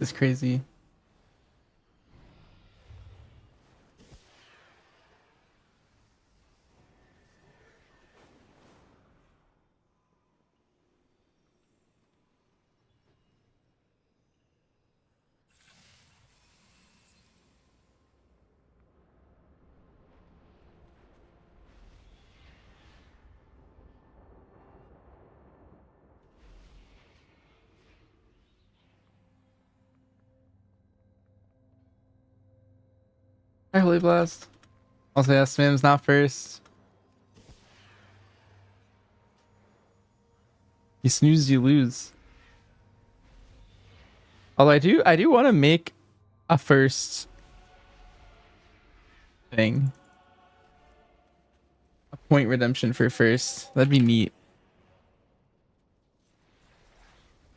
is crazy. Hi, Holy Blast. Also, yeah, Smim's not first. You snooze, you lose. Although I do want to make a first thing. A point redemption for first. That'd be neat.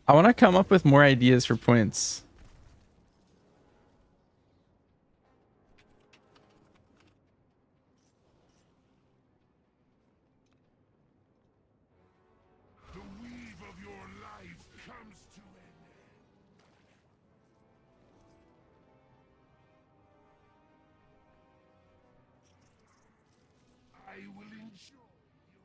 I want to come up with more ideas for points. The weave of your life comes to an end. I will enjoy your...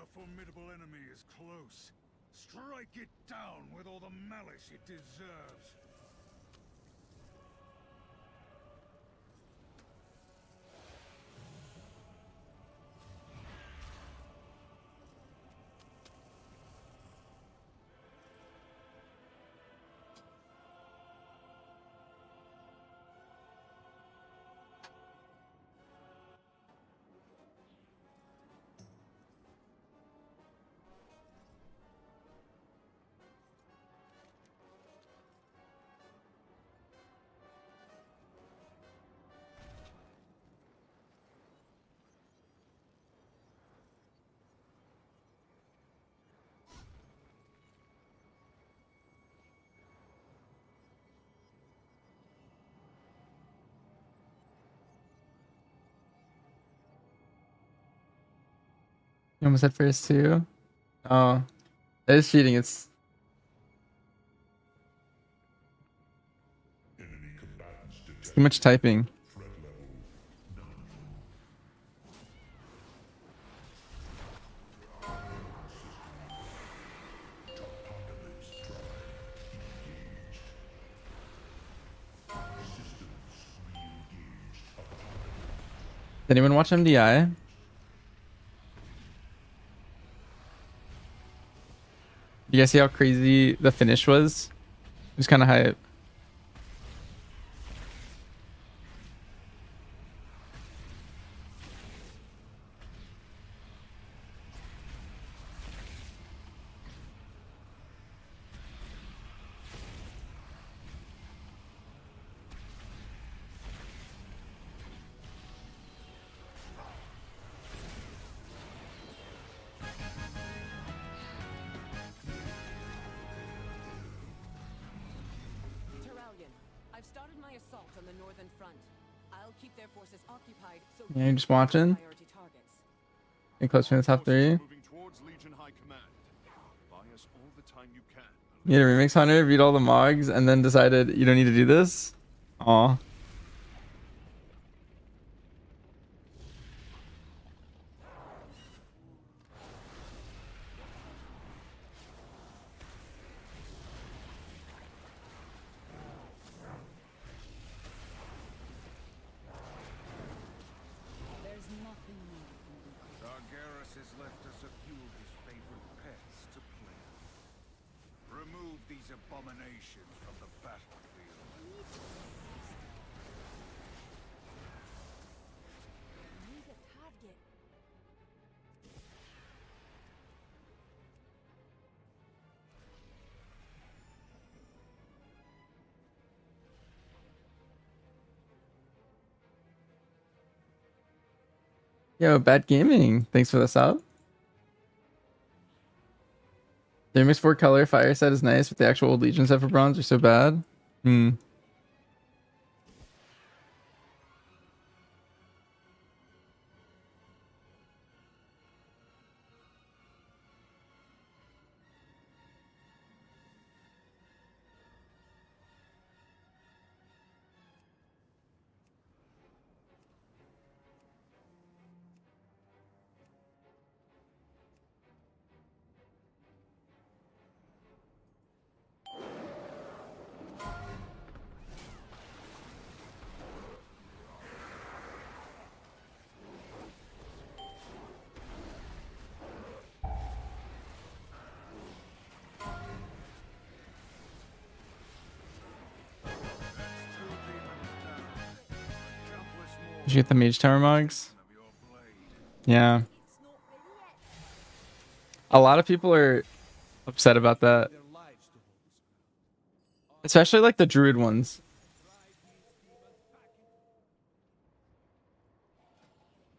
A formidable enemy is close. Strike it down with all the malice it deserves. You almost at first too. Oh, that is cheating. It's too much typing. Did anyone watch MDI? You guys see how crazy the finish was? It was kind of hype. I've started my assault on the northern front. I'll keep their forces occupied so Yeah, you're just watching. priority targets. Getting close to the top three. Moving towards Legion High Command. Buy us all the time you can. You had a remix hunter, beat all the mogs, and then decided you don't need to do this? Aw. There's nothing more we can do. Targarus has left us a few of his favorite pets to play with. Remove these abominations from the battlefield. Need a target. Yo, Bad Gaming. Thanks for the sub. The remix 4 color fire set is nice, but the actual old Legion set for bronze are so bad. Hmm. Did you get the Mage Tower Mogs? of your blade. Yeah. A lot of people are upset about that. Especially like the Druid ones.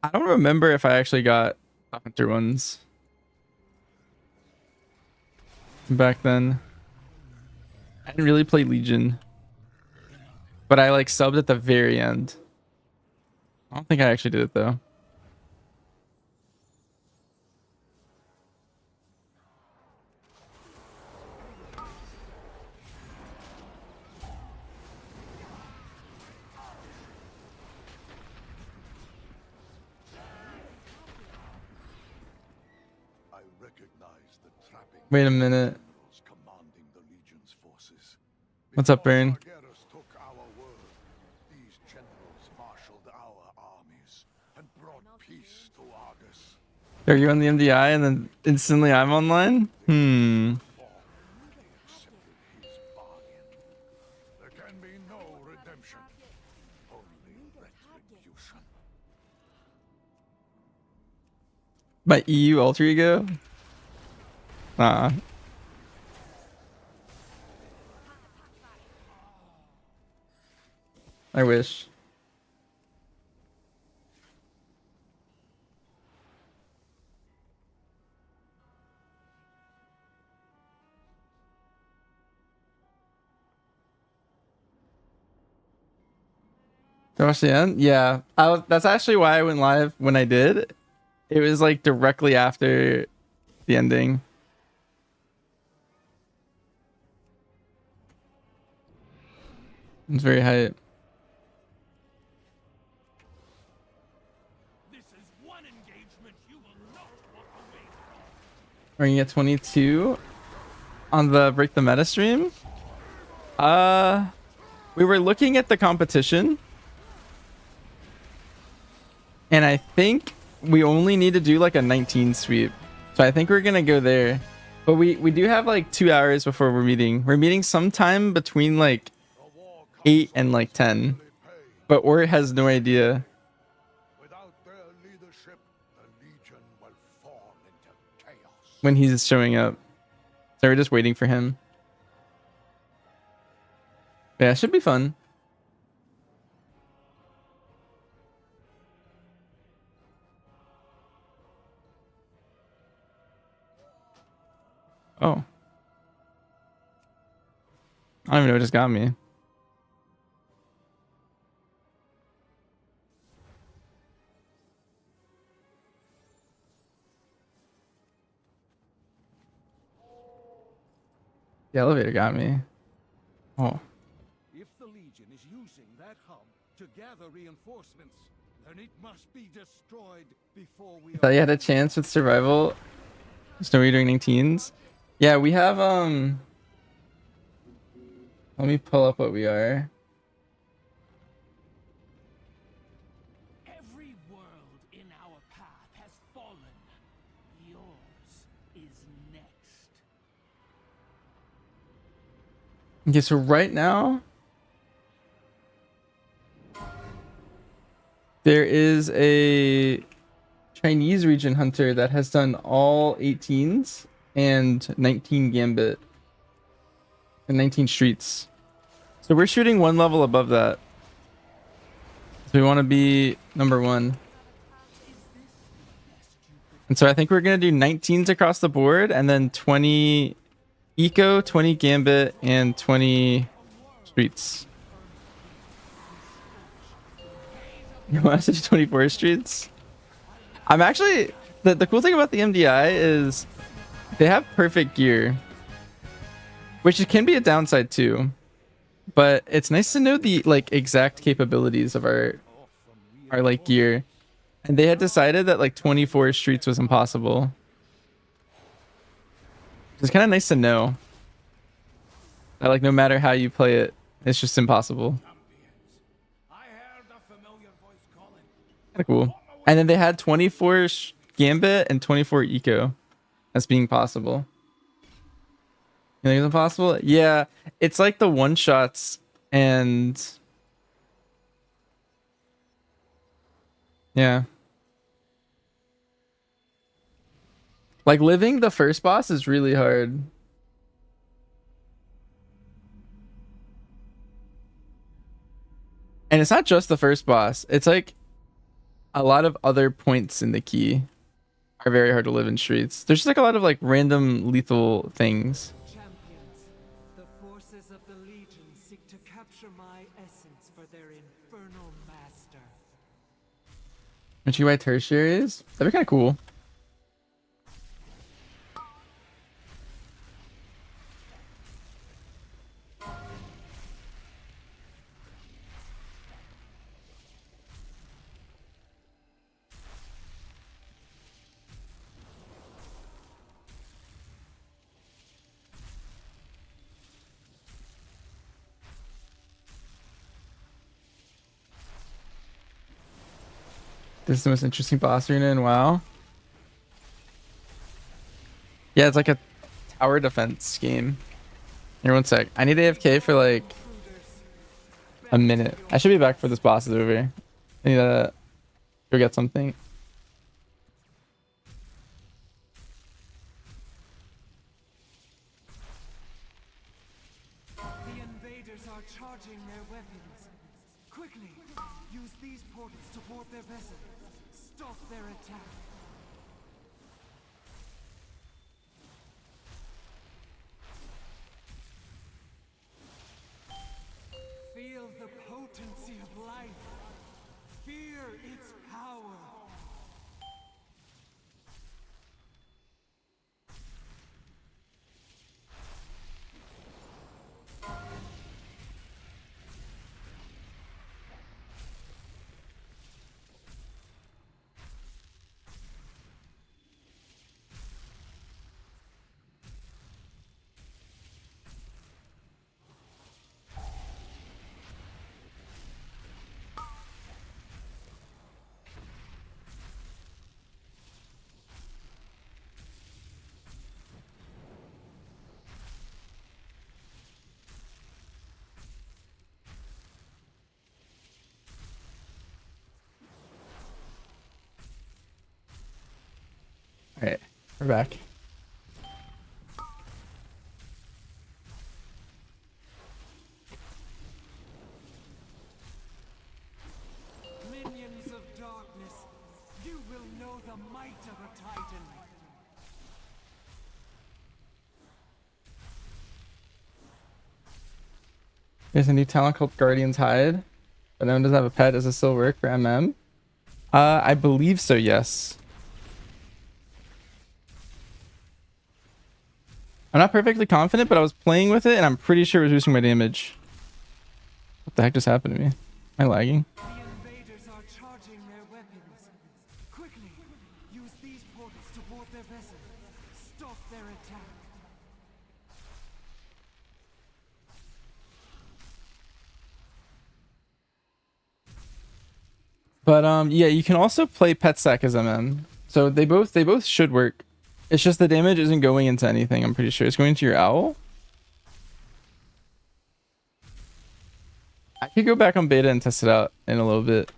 I don't remember if I actually got the Hunter ones back then. I didn't really play Legion. But I like subbed at the very end. I don't think I actually did it though. I recognize the trapping Wait a minute. commanding the Legion's forces. What's up, Baron? Sargeras took our word. These generals marshaled our armies and brought peace to Argus. Are you on the MDI and then instantly I'm online? They accepted his bargain. There can be no redemption, only retribution. My EU alter ego? I wish. Did you watch the end? Yeah. That's actually why I went live when I did. It was like directly after the ending. It's very hype. This is one engagement you will not walk away from. We're gonna get 22 on the Break the Meta stream. We were looking at the competition, and I think we only need to do like a 19 sweep. So I think we're gonna go there. But we do have like 2 hours before we're meeting. We're meeting sometime between like 8 and like 10. But Ort has no idea. Without their leadership, the Legion will fall into chaos. When he's showing up. So we're just waiting for him. Yeah, it should be fun. Oh. I don't even know what just got me. The elevator got me. Oh. If the Legion is using that hub to gather reinforcements, then it must be destroyed before we I thought you had a chance with survival. Snowy during 19s. Yeah, we have let me pull up what we are. Every world in our path has fallen. Yours is next. Okay, so right now there is a Chinese region hunter that has done all 18s and 19 gambit and 19 streets. So we're shooting one level above that. So we want to be number 1. And so I think we're going to do 19s across the board and then 20 eco, 20 gambit, and 20 streets. You want us to do 24 streets? I'm actually... The cool thing about the MDI is they have perfect gear. Which can be a downside too. But it's nice to know the like exact capabilities of our like gear. And they had decided that like 24 streets was impossible. It's kind of nice to know that like no matter how you play it, it's just impossible. I heard a familiar voice calling. Kind of cool. And then they had 24 gambit and 24 eco as being possible. You think it's impossible? Yeah, it's like the one shots and Yeah. Like living the first boss is really hard. And it's not just the first boss. It's like a lot of other points in the key are very hard to live in streets. There's just like a lot of like random lethal things. Champions, the forces of the Legion seek to capture my essence for their infernal master. Which you buy tertiaries? That'd be kind of cool. This is the most interesting boss arena in WoW. Yeah, it's like a tower defense game. Here, one sec. I need AFK for like a minute. I should be back for this boss is over. I need to go get something. The invaders are charging their weapons. Quickly, use these portals to board their vessel. Stop their attack. Feel the potency of life. Fear its power. All right, we're back. Minions of darkness, you will know the might of a titan. There's a new talent called Guardian's Hide, but no one doesn't have a pet. Does it still work for MM? I believe so, yes. I'm not perfectly confident, but I was playing with it and I'm pretty sure it was boosting my damage. What the heck just happened to me? Am I lagging? The invaders are charging their weapons. Quickly, use these portals to board their vessel. Stop their attack. But yeah, you can also play Pet Sack as MM. So they both should work. It's just the damage isn't going into anything, I'm pretty sure. It's going to your owl. I could go back on beta and test it out in a little bit.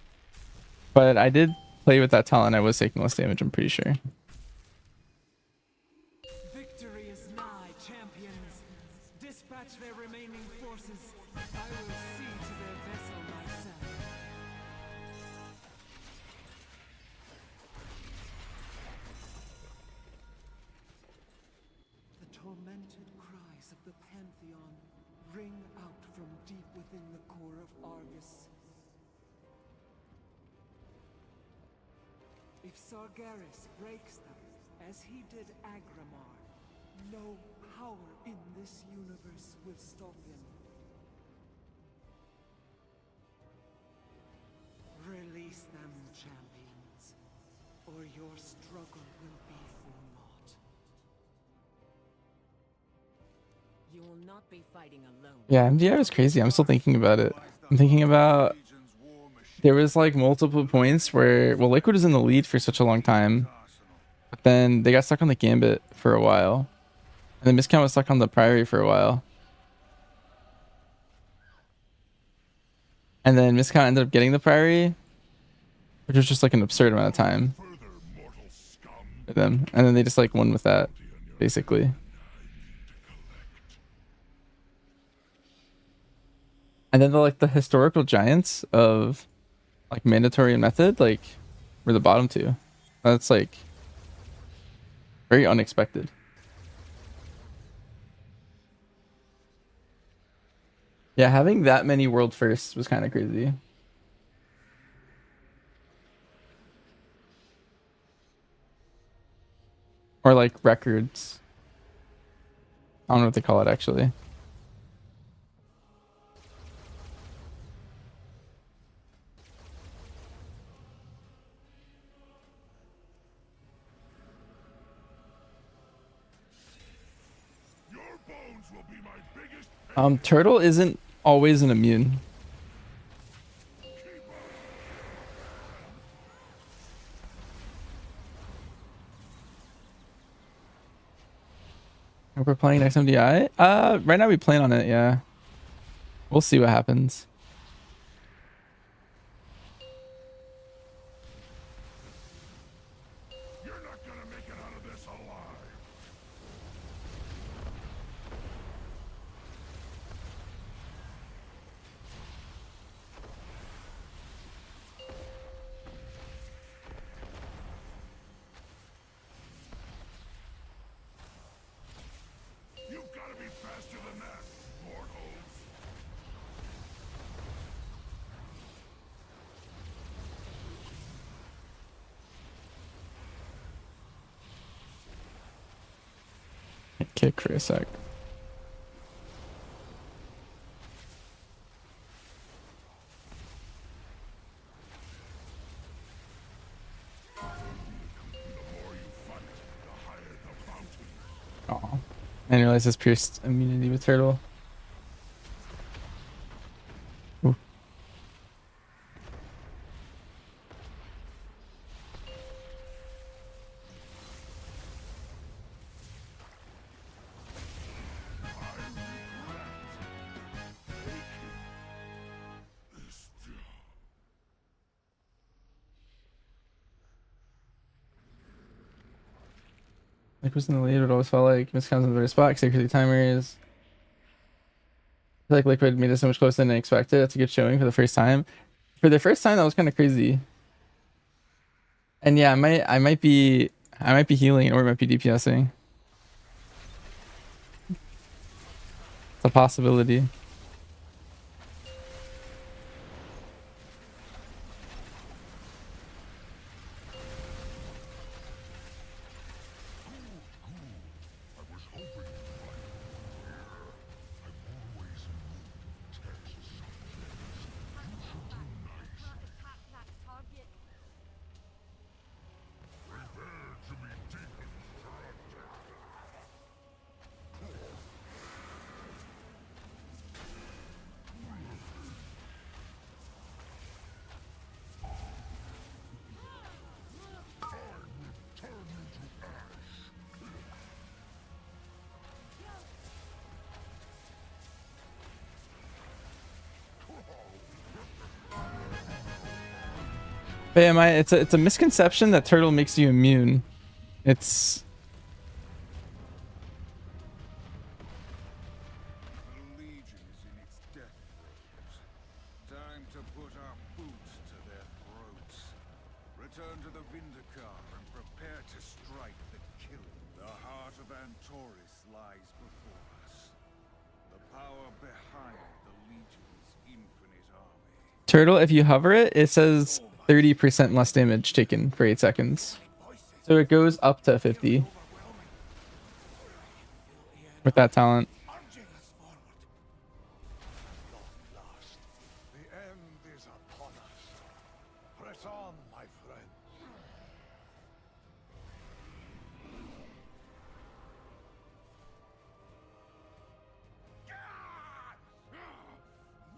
But I did play with that talent. I was taking less damage, I'm pretty sure. Victory is nigh, champions. Dispatch their remaining forces. I will see to their vessel myself. The tormented cries of the Pantheon ring out from deep within the core of Argus. If Sargeras breaks them, as he did Agramar, no power in this universe will stop him. Release them, champions, or your struggle will be for naught. You will not be fighting alone. Yeah, MDR is crazy. I'm still thinking about it. I'm thinking about there was like multiple points where, well, Liquid was in the lead for such a long time, but then they got stuck on the Gambit for a while, and then Miscount was stuck on the Priory for a while, and then Miscount ended up getting the Priory, which was just like an absurd amount of time for them, and then they just like won with that, basically. And then the historical giants of like mandatory and method like were the bottom two. That's like very unexpected. Yeah, having that many world firsts was kind of crazy. Or like records. I don't know what they call it actually. Turtle isn't always an immune. Hope we're playing next MDI. Right now we plan on it, yeah. We'll see what happens. You're not gonna make it out of this alive. You've got to be faster than that, mortals. Kick for a sec. Oh, I didn't realize this pierced immunity with turtle. Ooh. Like was in the lead, it always felt like miscounts in the right spot, security timers. I feel like Liquid made it so much closer than I expected. That's a good showing for the first time. For the first time, that was kind of crazy. And yeah, I might be healing or I might be DPSing. It's a possibility. But yeah, it's a misconception that turtle makes you immune. It's The Legion is in its death throes. Time to put our boots to their throats. Return to the Vindicar and prepare to strike the killing. The heart of Antoris lies before us. The power behind the Legion's infinite army. turtle. If you hover it, it says 30% less damage taken for 8 seconds. So it goes up to 50 with that talent. Urging us forward. Long lost. The end is upon us. Press on, my friend.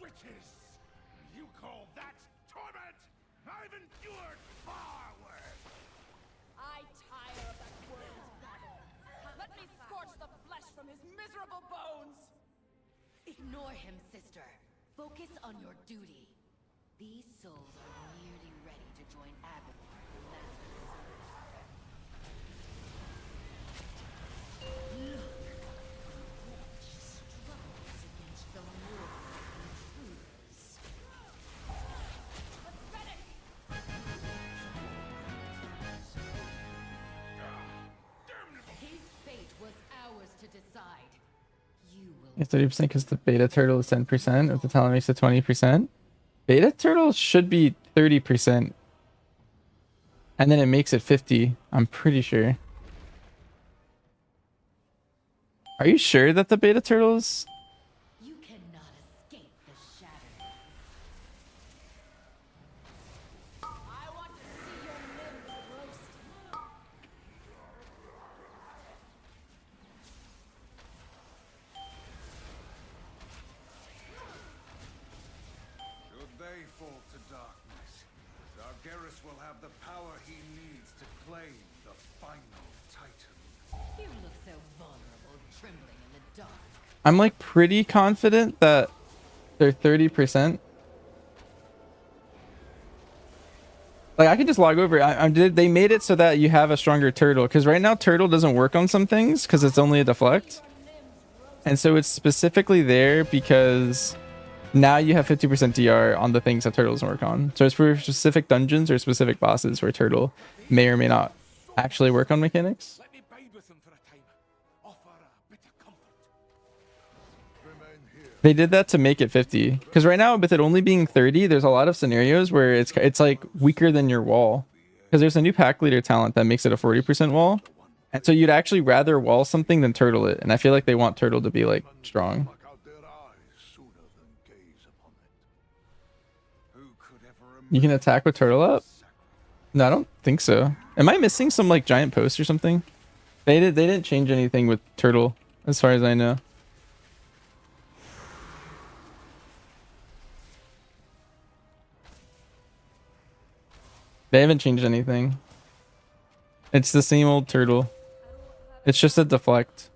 Witches! You call that torment? I've endured far worse. I tire of that world's battle. Let me scorch the flesh from his miserable bones! Ignore him, sister. Focus on your duty. These souls are nearly ready to join Abaddon, the Master Servant. Look! She struggles against the war intruders. His fate was ours to decide. You will It's 30% because the beta turtle is 10%. If the talent makes it 20%. Beta turtle should be 30%. And then it makes it 50. I'm pretty sure. Are you sure that the beta turtles? You cannot escape the shadows. I want to see your limbs roasted. Should they fall to darkness, Zargeras will have the power he needs to claim the final Titan. You look so vulnerable, trembling in the dark. I'm like pretty confident that they're 30%. Like I can just log over. They made it so that you have a stronger turtle because right now turtle doesn't work on some things because it's only a deflect. And so it's specifically there because now you have 50% DR on the things that turtle doesn't work on. So it's for specific dungeons or specific bosses where turtle may or may not actually work on mechanics. Let me bide with them for a time. Offer a bit of comfort. Remain here. They did that to make it 50 because right now with it only being 30 there's a lot of scenarios where it's like weaker than your wall because there's a new pack leader talent that makes it a 40% wall, and so you'd actually rather wall something than turtle it, and I feel like they want turtle to be like strong. Pluck out their eyes sooner than gaze upon it. Who could ever You can attack with turtle up? No, I don't think so. Am I missing some like giant post or something? They didn't change anything with turtle as far as I know. They haven't changed anything. It's the same old turtle. It's just a deflect.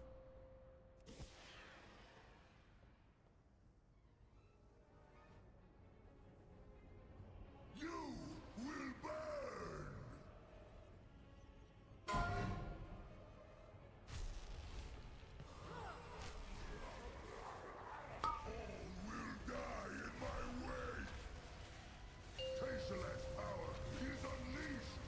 Tasteless power is unleashed.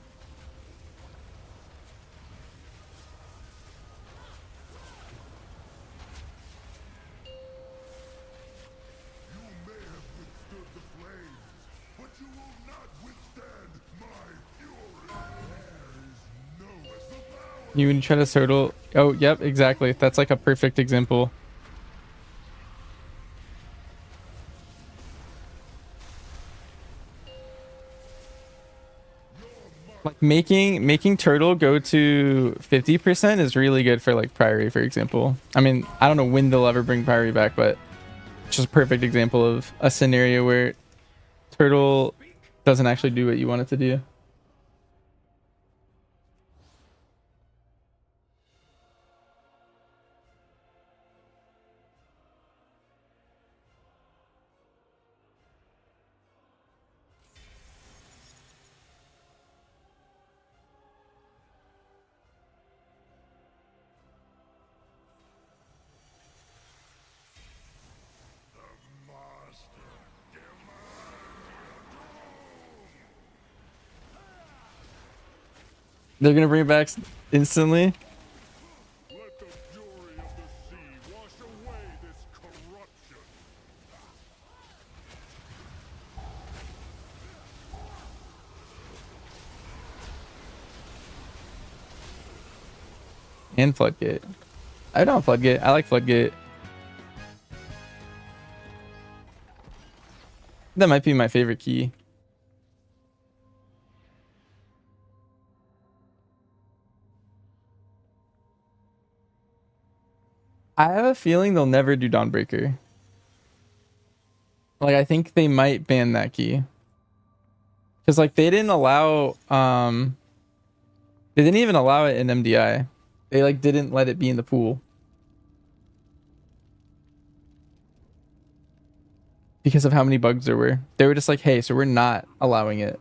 You may have withstood the flames, but you will not withstand my fury. There is no power. You would try to turtle. Oh, yep, exactly. That's like a perfect example. Like making turtle go to 50% is really good for like Priory, for example. I mean, I don't know when they'll ever bring Priory back, but it's just a perfect example of a scenario where turtle doesn't actually do what you want it to do. They're gonna bring it back instantly. Let the fury of the sea wash away this corruption. And Floodgate. I don't Floodgate. I like Floodgate. That might be my favorite key. I have a feeling they'll never do Dawnbreaker. Like, I think they might ban that key. Because, like, they didn't allow, they didn't even allow it in MDI. They, like, didn't let it be in the pool. because of how many bugs there were. They were just like, hey, so we're not allowing it.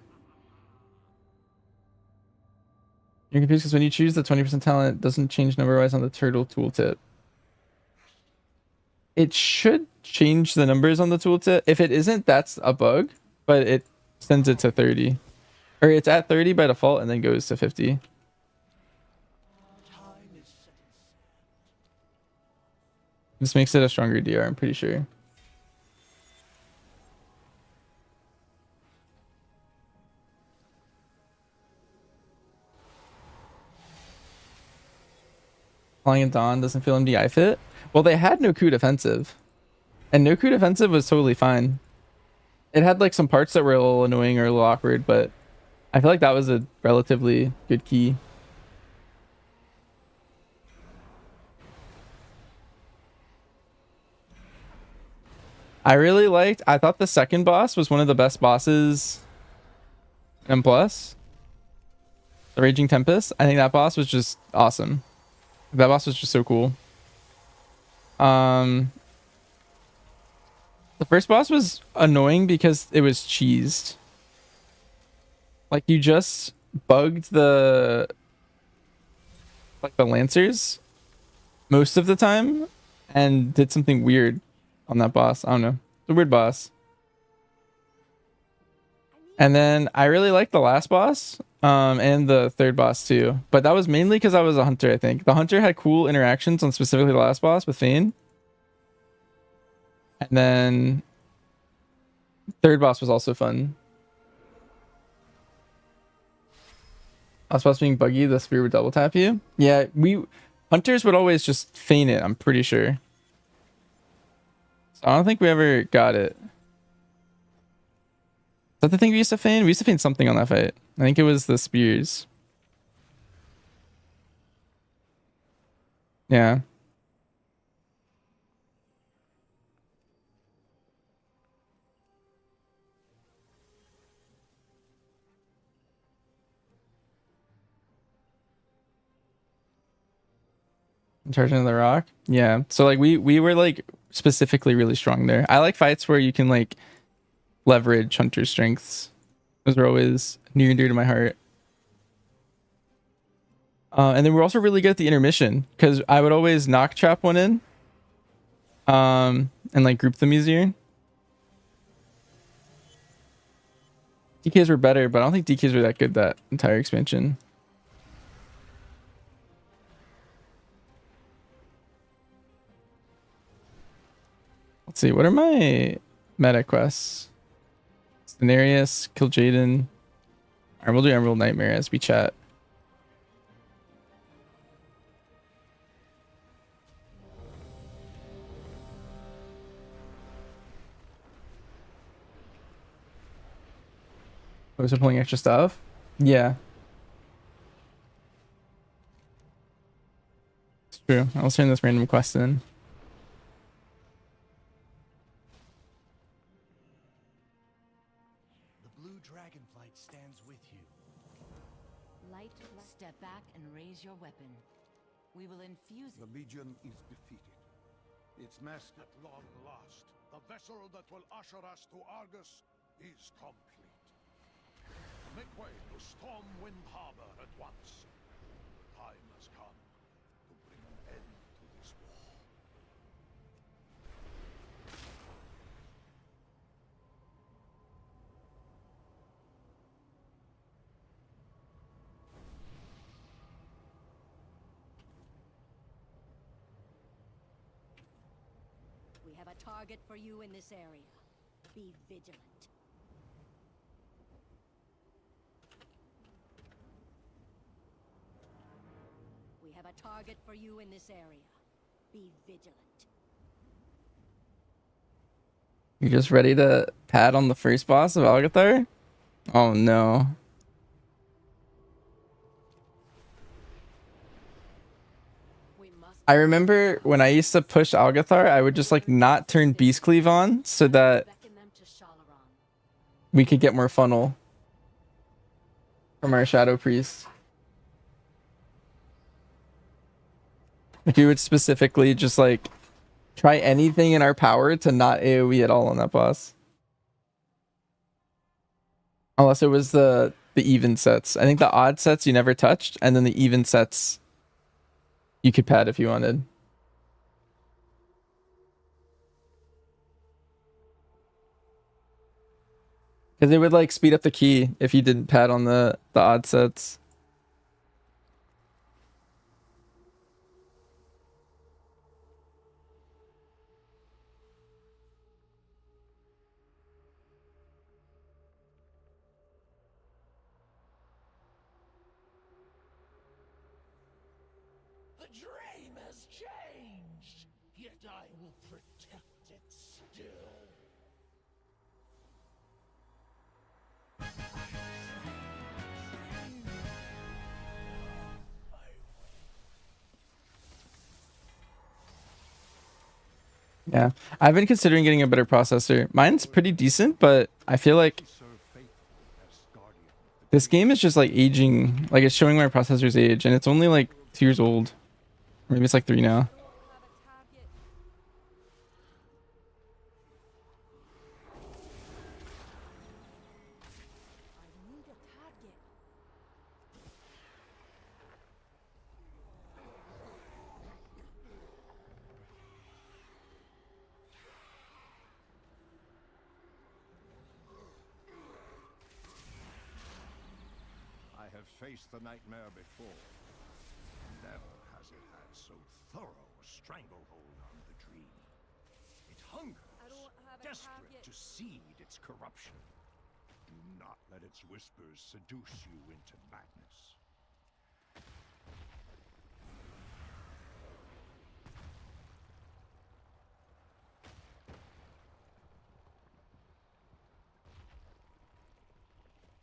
You're confused because when you choose the 20% talent, it doesn't change number-wise on the turtle tooltip. It should change the numbers on the tooltip. If it isn't, that's a bug, but it sends it to 30. Or it's at 30 by default and then goes to 50. This makes it a stronger DR, I'm pretty sure. Calling it Dawn doesn't feel MDI fit. Well, they had no coup defensive. And no coup defensive was totally fine. It had like some parts that were a little annoying or a little awkward, but I feel like that was a relatively good key. I thought the second boss was one of the best bosses in Plus. The Raging Tempest. I think that boss was just awesome. That boss was just so cool. The first boss was annoying because it was cheesed. Like you just bugged the Lancers most of the time and did something weird on that boss. I don't know. It's a weird boss. And then I really liked the last boss and the third boss too. But that was mainly because I was a hunter, I think. The hunter had cool interactions on specifically the last boss with Thane. And then third boss was also fun. Last boss being buggy, the spear would double tap you. Yeah, hunters would always just feign it, I'm pretty sure. So I don't think we ever got it. Is that the thing we used to feign? We used to feign something on that fight. I think it was the spears. Yeah. Charging of the rock. Yeah. So like we were like specifically really strong there. I like fights where you can like leverage hunter strengths. Those are always near and dear to my heart. And then we're also really good at the intermission because I would always knock trap one in. And like group them easier. DKs were better, but I don't think DKs were that good that entire expansion. Let's see, what are my meta quests? Cenarius, kill Jaden. Alright, we'll do Emerald Nightmare as we chat. Oh, so pulling extra stuff? Yeah. It's true. I'll turn this random quest in. Step back and raise your weapon. We will infuse The Legion is defeated. Its master At long last, the vessel that will usher us to Argus is complete. Make way to Stormwind Harbor at once. Time has come to bring an end to this war. We have a target for you in this area. Be vigilant. We have a target for you in this area. Be vigilant. You're just ready to pad on the first boss of Algathar? Oh no. I remember when I used to push Algathar, I would just like not turn Beast Cleave on so that we could get more funnel from our Shadow Priest. Like we would specifically just like try anything in our power to not AoE at all on that boss. Unless it was the even sets. I think the odd sets you never touched, and then the even sets you could pad if you wanted. Because it would like speed up the key if you didn't pad on the odd sets. The dream has changed, yet I will protect it still. Yeah, I've been considering getting a better processor. Mine's pretty decent, but I feel like this game is just like aging. Like it's showing my processor's age, and it's only like 2 years old. Maybe it's like 3 now. I have faced the nightmare before. Never has it had so thorough a stranglehold on the dream. It hungers, desperate to seed its corruption. Do not let its whispers seduce you into madness.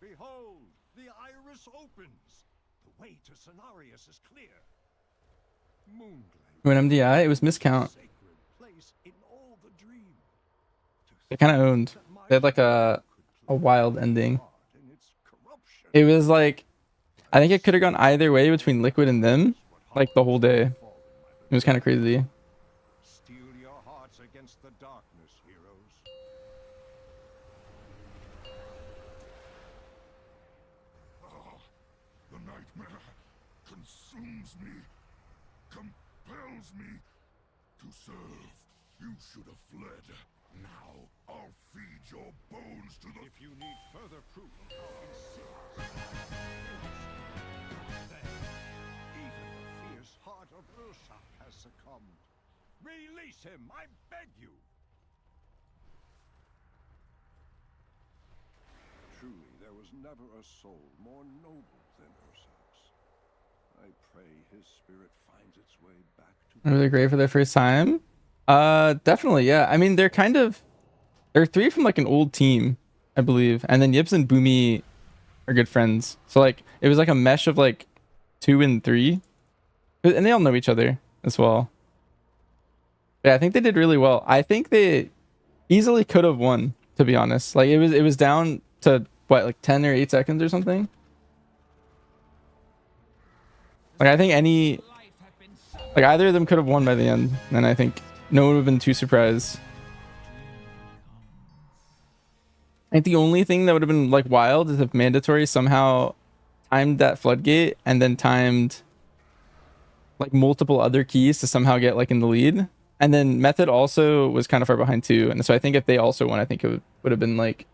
Behold, the iris opens. The way to Cenarius is clear. Moonglade. When MDI, it was miscount. Sacred place in all the dream. They kind of owned. They had like a wild ending. It was like, I think it could have gone either way between Liquid and them, like the whole day. It was kind of crazy. Steel your hearts against the darkness, heroes. The nightmare consumes me, compels me to serve. You should have fled. Now I'll feed your bones to the... If you need further proof of how insidious then even the fierce heart of Urshak has succumbed. Release him, I beg you! Truly, there was never a soul more noble than Ursak's. I pray his spirit finds its way back to... Were they great for their first time? Definitely, yeah. I mean, they're three from like an old team, I believe. And then Yips and Boomy are good friends. So like, it was like a mesh of like 2 and 3. And they all know each other as well. Yeah, I think they did really well. I think they easily could have won, to be honest. Like it was down to what, like 10 or 8 seconds or something. Like I think like either of them could have won by the end, and I think no one would have been too surprised. I think the only thing that would have been like wild is if Mandatory somehow timed that floodgate and then timed like multiple other keys to somehow get like in the lead. And then Method also was kind of far behind too. And so I think if they also won, I think it would have been like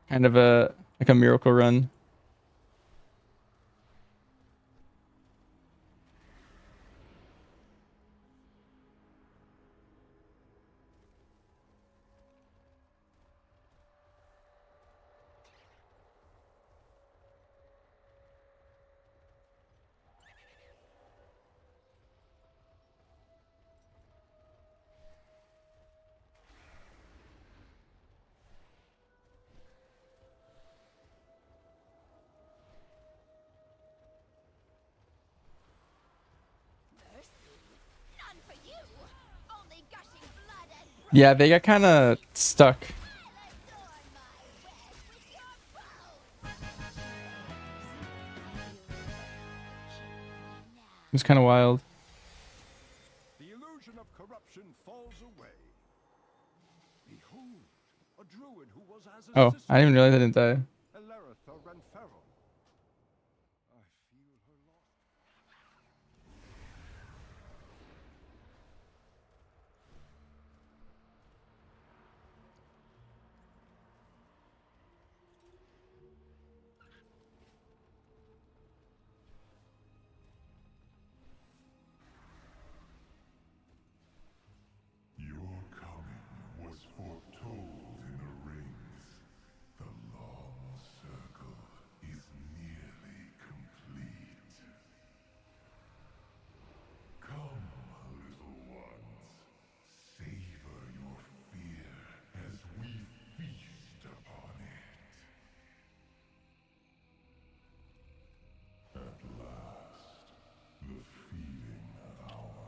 kind of a miracle run. None for you. Only gushing blood and Yeah, they got kind of stuck. adorn my web with your bow. It was kind of wild. The illusion of corruption way. Behold, a druid who was as Oh, I didn't even realize I didn't die. Elerith Renferal. I feel her loss. Your coming was foretold in the rings. The long circle is nearly complete. Come, little ones, savor your fear as we feast upon it. At last, the feeding hour.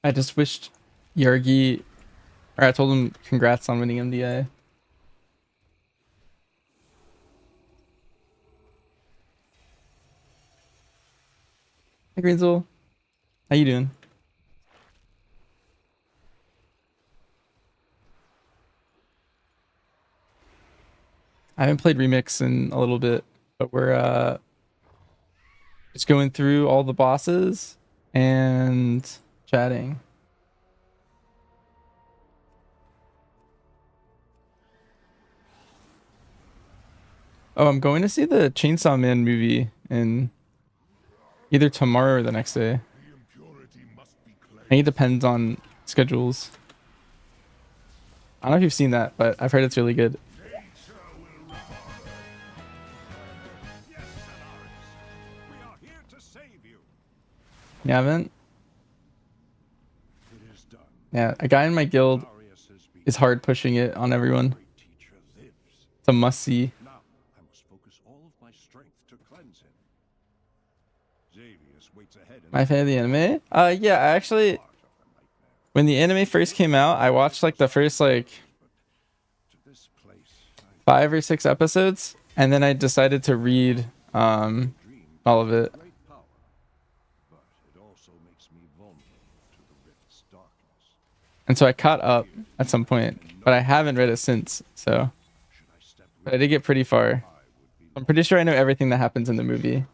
I just wished Yargi, or I told him congrats on winning MDI. Hi Greenzel, how you doing? I haven't played Remix in a little bit, but we're just going through all the bosses and chatting. Oh, I'm going to see the Chainsaw Man movie in either tomorrow or the next day. I think it depends on schedules. I don't know if you've seen that, but I've heard it's really good. We are here to save you. You haven't? It is done. Yeah, a guy in my guild Darius has been is hard pushing it on everyone. great teacher lives. It's a must see. Now I must focus all of my strength to cleanse him. Xavius waits ahead in My fan of the anime? Yeah, I actually, part of the nightmare. when the anime first came out, I watched like the first like To this place, 5 or 6 episodes, and then I decided to read dream all of it. great power, but it also makes me vulnerable to the rift's darkness. And so I caught up at some point, but I haven't read it since. So, Should I step but I did get pretty far. I would be I'm pretty sure I know everything that happens in the movie.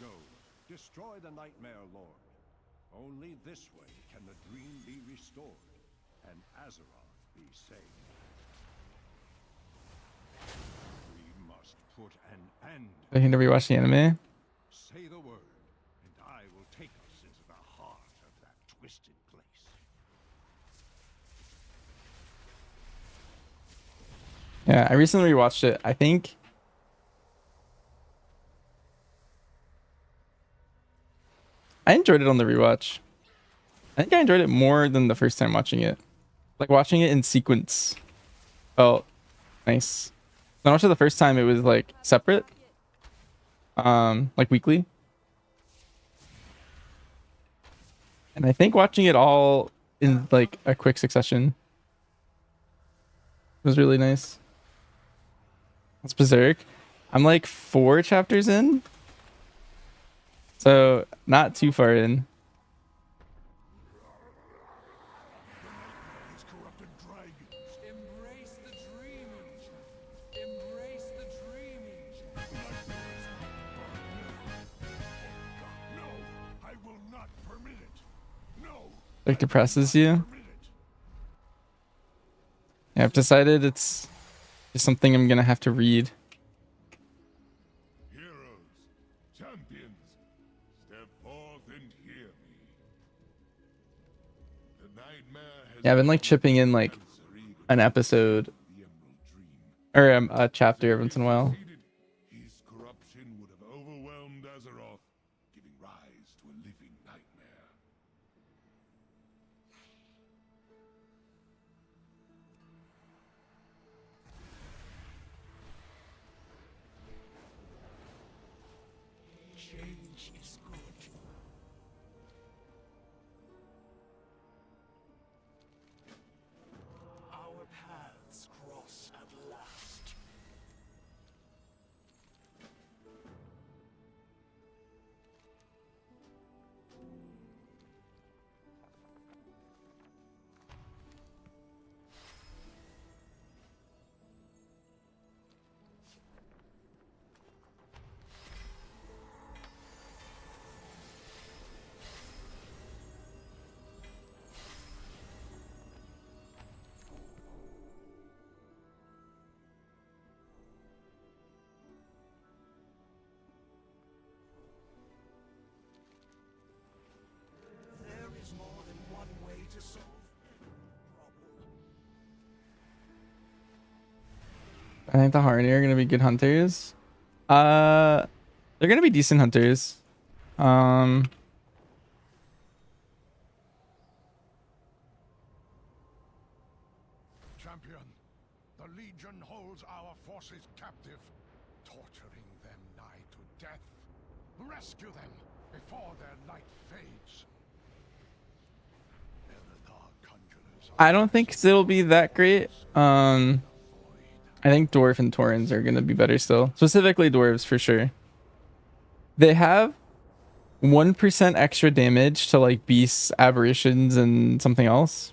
Go, destroy the Nightmare Lord. Only this way can the dream be restored, and Azeroth be saved. We must put an end. I can never rewatch the anime. Say the word, and I will take us into the heart of that twisted place. Yeah, I recently rewatched it. I think I enjoyed it on the rewatch. I think I enjoyed it more than the first time watching it. Like watching it in sequence felt nice. When I watched it the first time, it was like separate. like weekly. And I think watching it all in like a quick succession was really nice. It's Berserk. I'm like 4 chapters in, so not too far in. These corrupted dragons. Embrace the dream engine. Embrace the dream engine. No, I will not permit it. No, Like depresses you. permit it. Yeah, I've decided it's just something I'm gonna have to read. Heroes, champions, step forth and hear me. The nightmare has Yeah, I've been like chipping in like an episode the Emerald Dream. or a chapter every once in a while. Succeeded, his corruption would have overwhelmed Azeroth, giving rise to a living nightmare. Change is good. Our paths cross at last. There is more than one way to solve the problem. I think the Harney are gonna be good hunters. They're gonna be decent hunters. Champion, the Legion holds our forces captive, torturing them nigh to death. Rescue them before their light fades. Eredar conjurers I don't think it'll be that great. I think Dwarf and Taurens are gonna be better still. Specifically Dwarves for sure. They have 1% extra damage to like beasts, aberrations, and something else.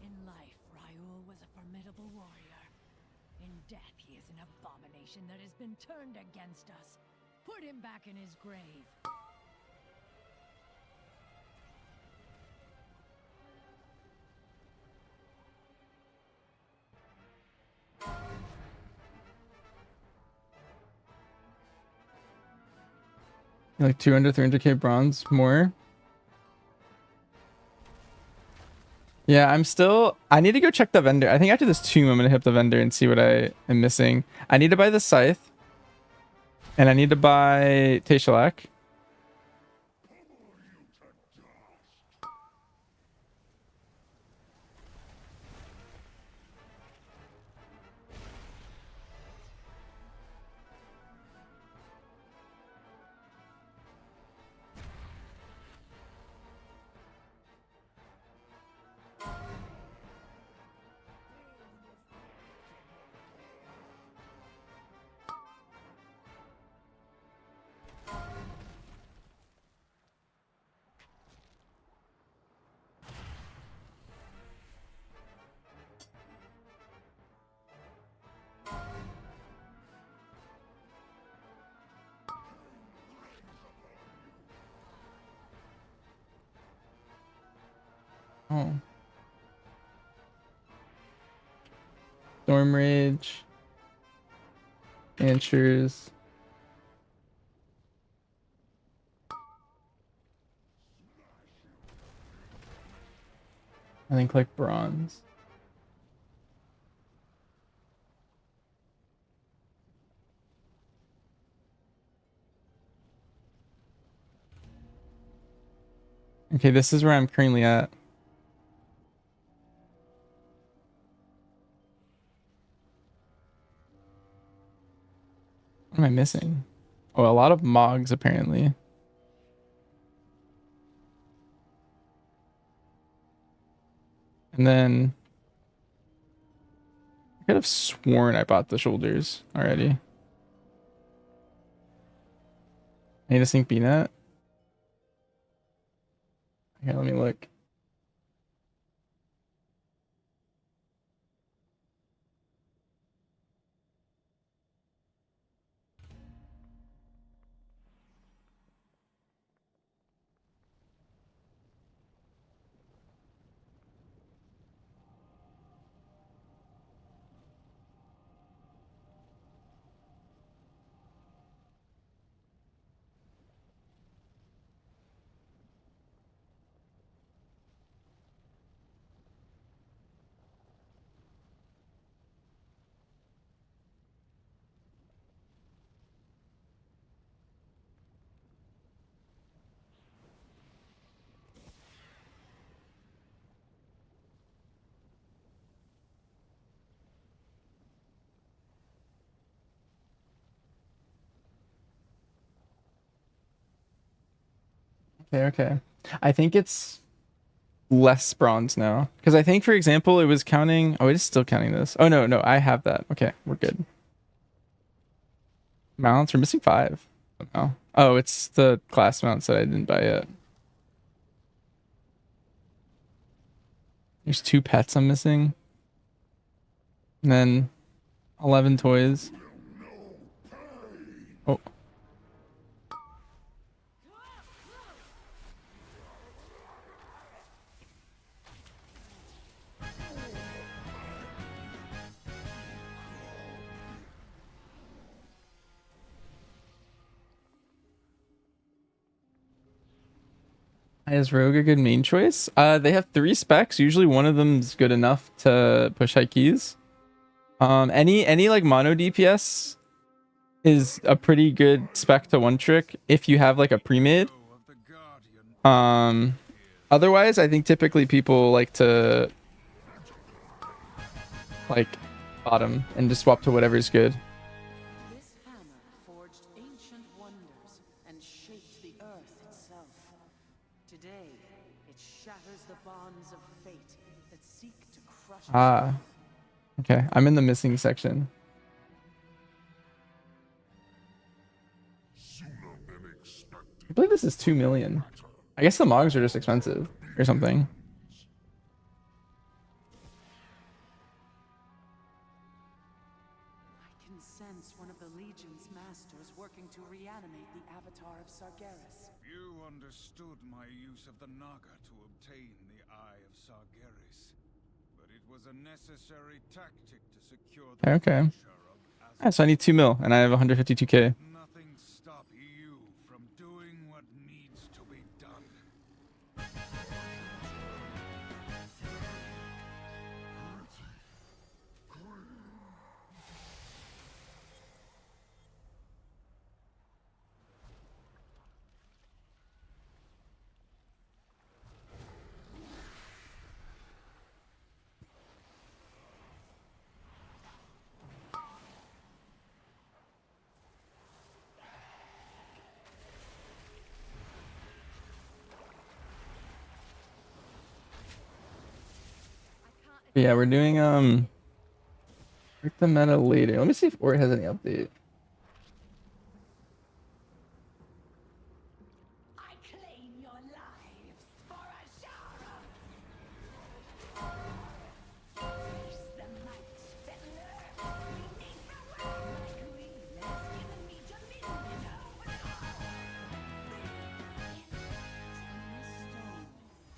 In life, Raoul was a formidable warrior. In death, he is an abomination that has been turned against us. Put him back in his grave. Like 200, 300k bronze more. Yeah, I need to go check the vendor. I think after this tomb, I'm gonna hit up the vendor and see what I am missing. I need to buy the scythe. And I need to buy Tayshalak. Oh. Storm Rage. Answers. I think like bronze. Okay, this is where I'm currently at. What am I missing? Oh, a lot of Mogs apparently. And then I could have sworn I bought the shoulders already. I need to sync BNet. Okay, let me look. Okay, okay. I think it's less bronze now. Because I think, for example, it was counting... Oh, it is still counting this. Oh, no, no, I have that. Okay, we're good. Mounts, we're missing 5. Oh, oh, it's the class mounts that I didn't buy yet. There's 2 pets I'm missing. And then 11 toys. Oh. Is Rogue a good main choice? They have 3 specs. Usually one of them's good enough to push high keys. Any like mono DPS is a pretty good spec to one trick if you have like a pre-made. Otherwise, I think typically people like to like bottom and just swap to whatever's good. This hammer forged ancient wonders and shaped the earth itself. Today, it shatters the bonds of fate that seek to crush us. Ah. Okay, I'm in the missing section. I believe this is 2 million. I guess the Mogs are just expensive or something. I can sense one of the Legion's masters working to reanimate the avatar of Sargeras. You understood my use of the Naga to obtain the Eye of Sargeras. But it was a necessary tactic to secure the Okay. future of Yeah, so I need 2 mil and I have 152k. Nothing stop you from doing what needs to be done. Yeah, we're doing the meta later. Let me see if Ort has any update. I claim your lives for Ashara. Face the might that lurks beneath the world. My queen has given me dominion over it all. From this stone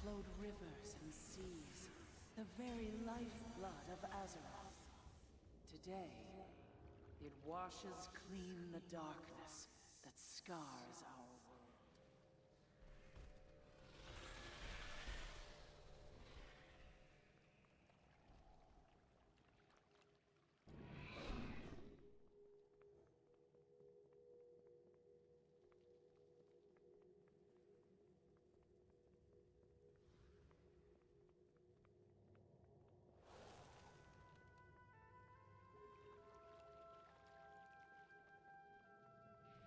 flowed rivers and seas, the very lifeblood of Azeroth. Today, it washes clean the darkness that scars our world.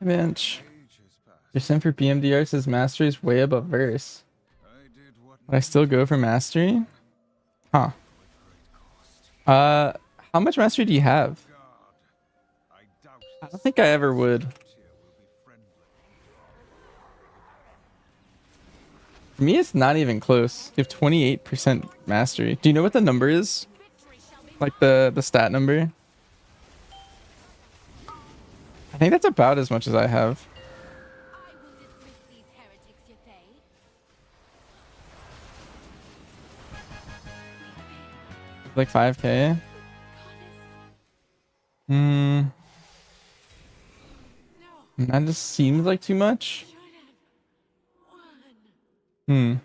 Bench. Age has passed. Your sim for BMDR says mastery is way above verse. I did what Would I still go for mastery? Huh. How much mastery do you have? God. I doubt I don't think I ever would. here will be friendly. For me, it's not even close. You have 28% mastery. Do you know what the number is? Like the stat number? I think that's about as much as I have. I will dismiss these heretics, Yathay. Like 5k? Hmm. That just seems like too much. Hmm.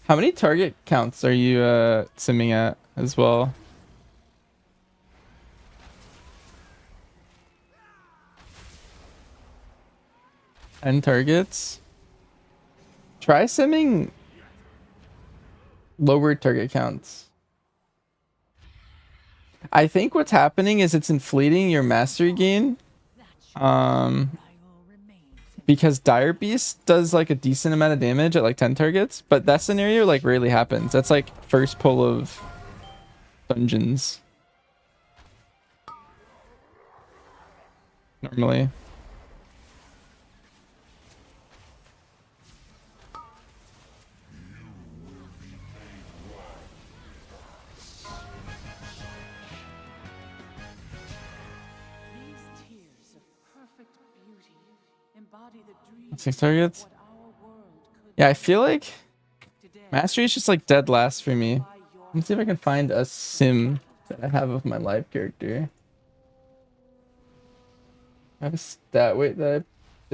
How many target counts are you simming at as well? And targets? Try simming lower target counts. I think what's happening is it's inflating your mastery gain. Because Dire Beast does like a decent amount of damage at like 10 targets, but that scenario like rarely happens. That's like first pull of dungeons. Normally. These tears of perfect beauty embody the dream 6 targets? what our world could Yeah, I feel like today. mastery is just like dead last for me. By your Let's see if I can find a sim that I have of my live character. I have a stat weight that I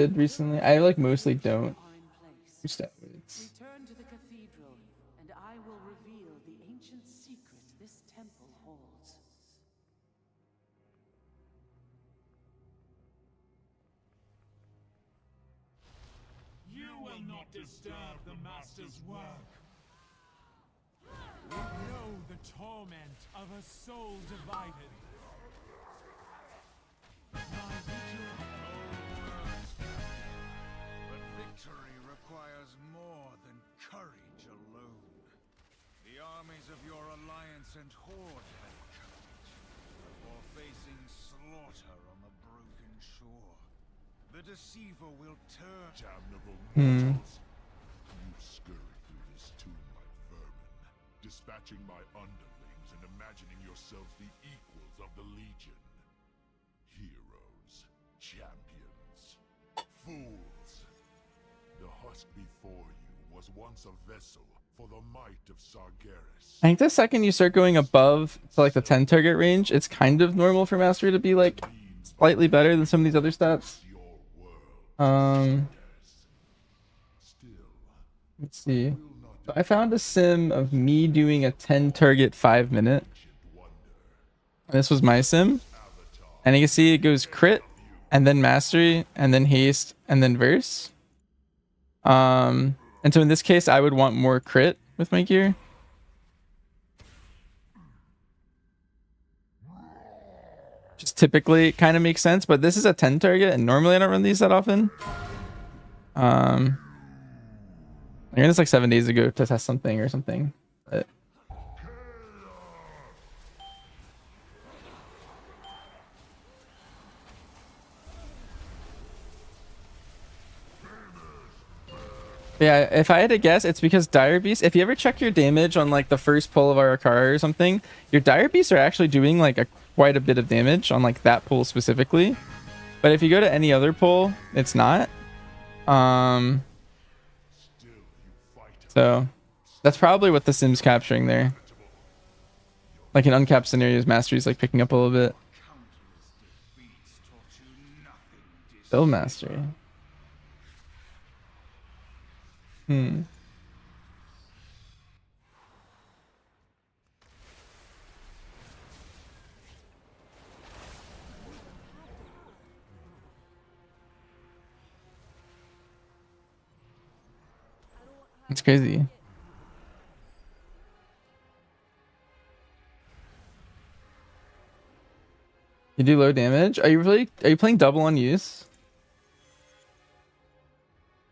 did recently. I like mostly don't are in place. do stat weights. Return to the cathedral, and I will reveal the ancient secret this temple holds. You will not disturb the Master's work. We know the torment of a soul divided. My vigil. But victory requires more than courage alone. The armies of your alliance and horde had courage before facing slaughter on the broken shore. The deceiver will turn. Damnable Hmm. mortals! You scurry through this tomb like vermin, dispatching my underlings and imagining yourselves the equals of the Legion. Heroes, champions, fools. The husk before you was once a vessel for the might of Sargeras. I think the second you start going above to like the 10 target range, it's kind of normal for mastery to be like slightly better than some of these other stats. Your world still Let's see. So I found a sim of me doing a 10 target 5 minute. And this was my sim. And you can see it goes crit and then mastery and then haste and then verse. And so in this case, I would want more crit with my gear. Just typically kind of makes sense, but this is a 10 target and normally I don't run these that often. I ran this like 7 days ago to test something or something. But yeah, if I had to guess, it's because Dire Beast, if you ever check your damage on like the first pull of Arakara or something, your Dire Beasts are actually doing like quite a bit of damage on like that pull specifically. But if you go to any other pull, it's not. So that's probably what the sim's capturing there. Like in uncapped scenarios, mastery's like picking up a little bit. Build mastery. Hmm. It's crazy. You do low damage? Are you playing double on use?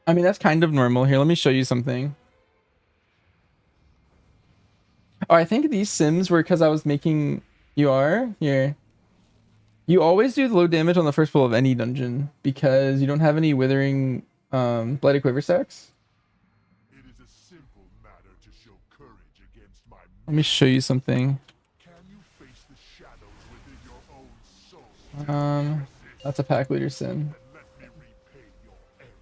I mean, that's kind of normal. Here, let me show you something. Oh, I think these sims were because I was making here. You always do low damage on the first pull of any dungeon because you don't have any withering blighted quiver stacks. It is a simple matter to show courage against my Let me show you something. Can you face the shadows within your own soul? That's a pack leader sim. And let me repay your arrogance.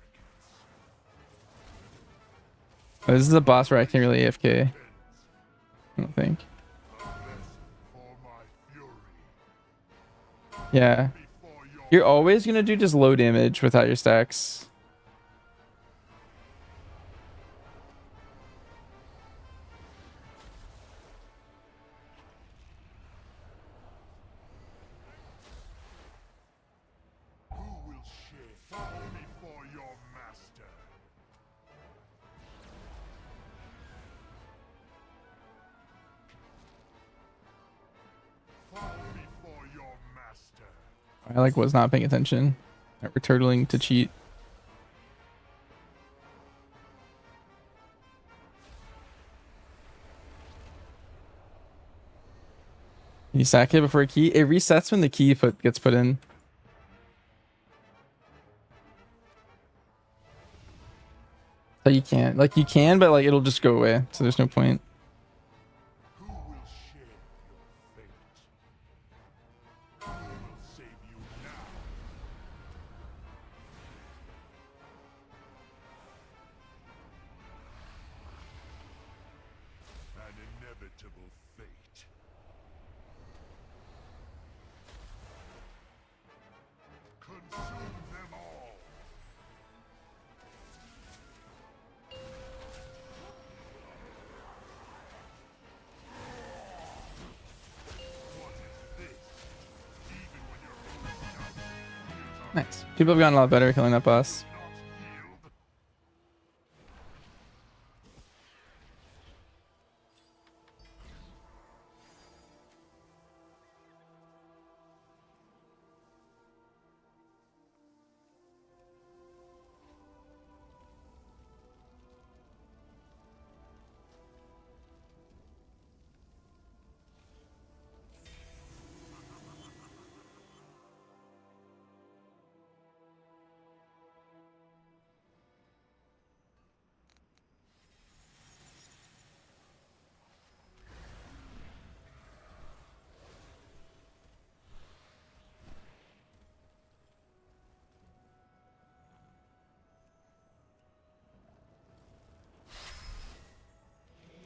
Oh, this is a boss where I can't really AFK. I don't think. For my fury. Yeah. Before your You're always gonna do just low damage without your stacks. who will share fall before your master? Fall before your master. I like was not paying attention. We're turtling to cheat. You sack it before a key? It resets when the key gets put in. So you can't. Like you can, but like it'll just go away. So there's no point. Who will share your fate? Who will save you now? An inevitable fate. Consume them all. What is this? Even when your own stuff Nice. People have gotten a lot better at killing that boss. not yield.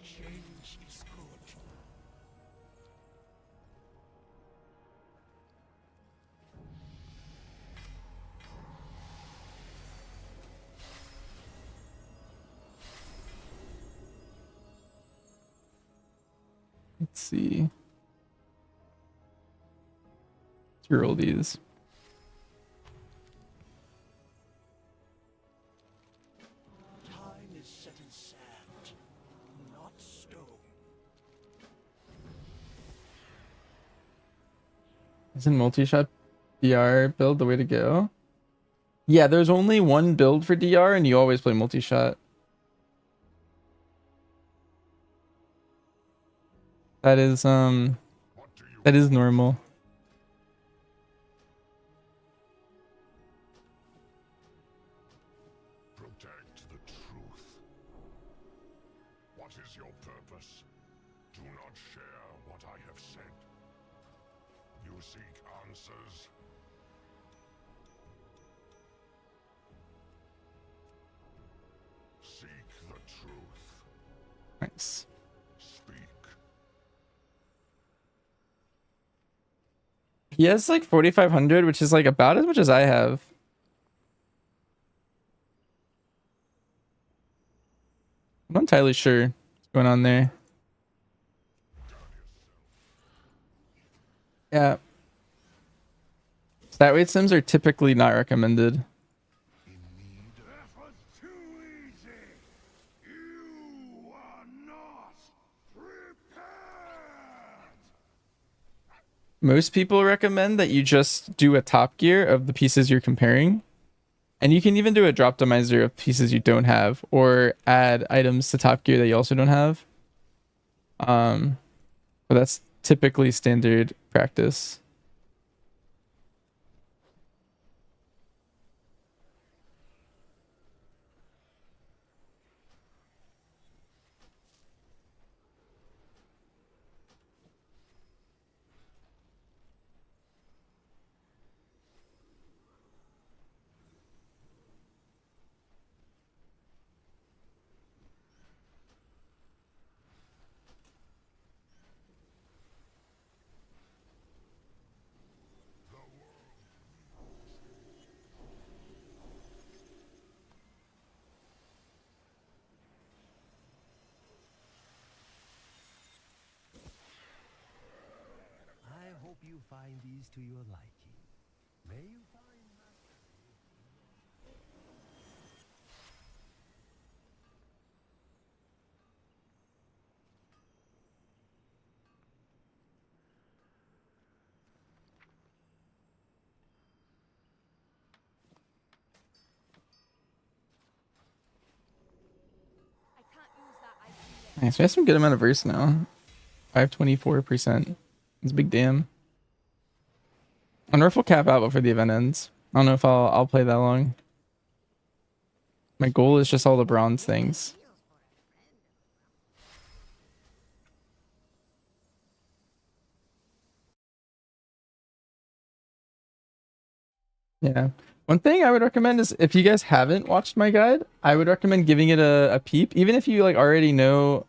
Change is good. Let's see. Let's roll these. Time is set in sand, not stone. Isn't multi-shot DR build the way to go? Yeah, there's only one build for DR and you always play multi-shot. That is What do you that is normal. protect the truth? What is your purpose? Do not share what I have said. You seek answers. Seek the truth. Nice. Speak. He has like 4,500, which is like about as much as I have. I'm not entirely sure what's going on there. Yeah. Stat weight sims are typically not recommended. That was too easy. You are not prepared. most people recommend that you just do a top gear of the pieces you're comparing. And you can even do a drop demizer of pieces you don't have, or add items to top gear that you also don't have. But that's typically standard practice. I hope you find these to your liking. May you find mastery. I can't use that item. Nice. We have some good amount of verse now. 524%. It's a big damn. Unnerf will cap out before the event ends. I don't know if I'll play that long. My goal is just all the bronze things. Yeah. One thing I would recommend is if you guys haven't watched my guide, I would recommend giving it a peep. Even if you like already know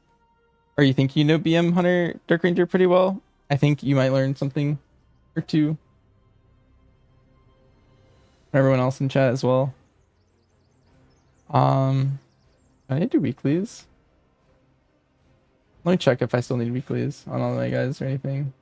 or you think you know BM Hunter Dark Ranger pretty well, I think you might learn something or two. Everyone else in chat as well. I need to do weeklies. Let me check if I still need weeklies on all my guys or anything.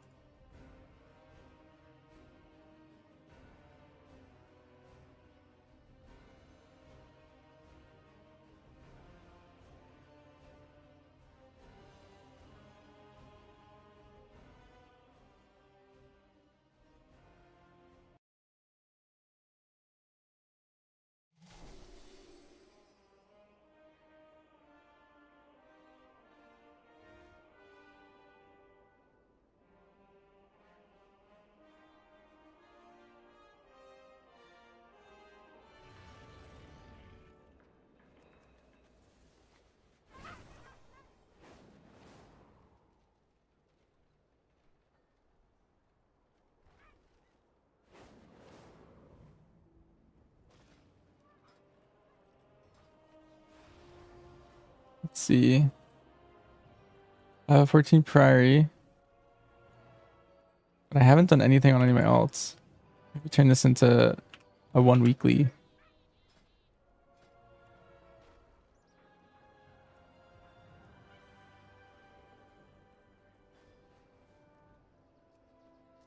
Let's see. 14 Priory. But I haven't done anything on any of my alts. Maybe turn this into a 1 weekly.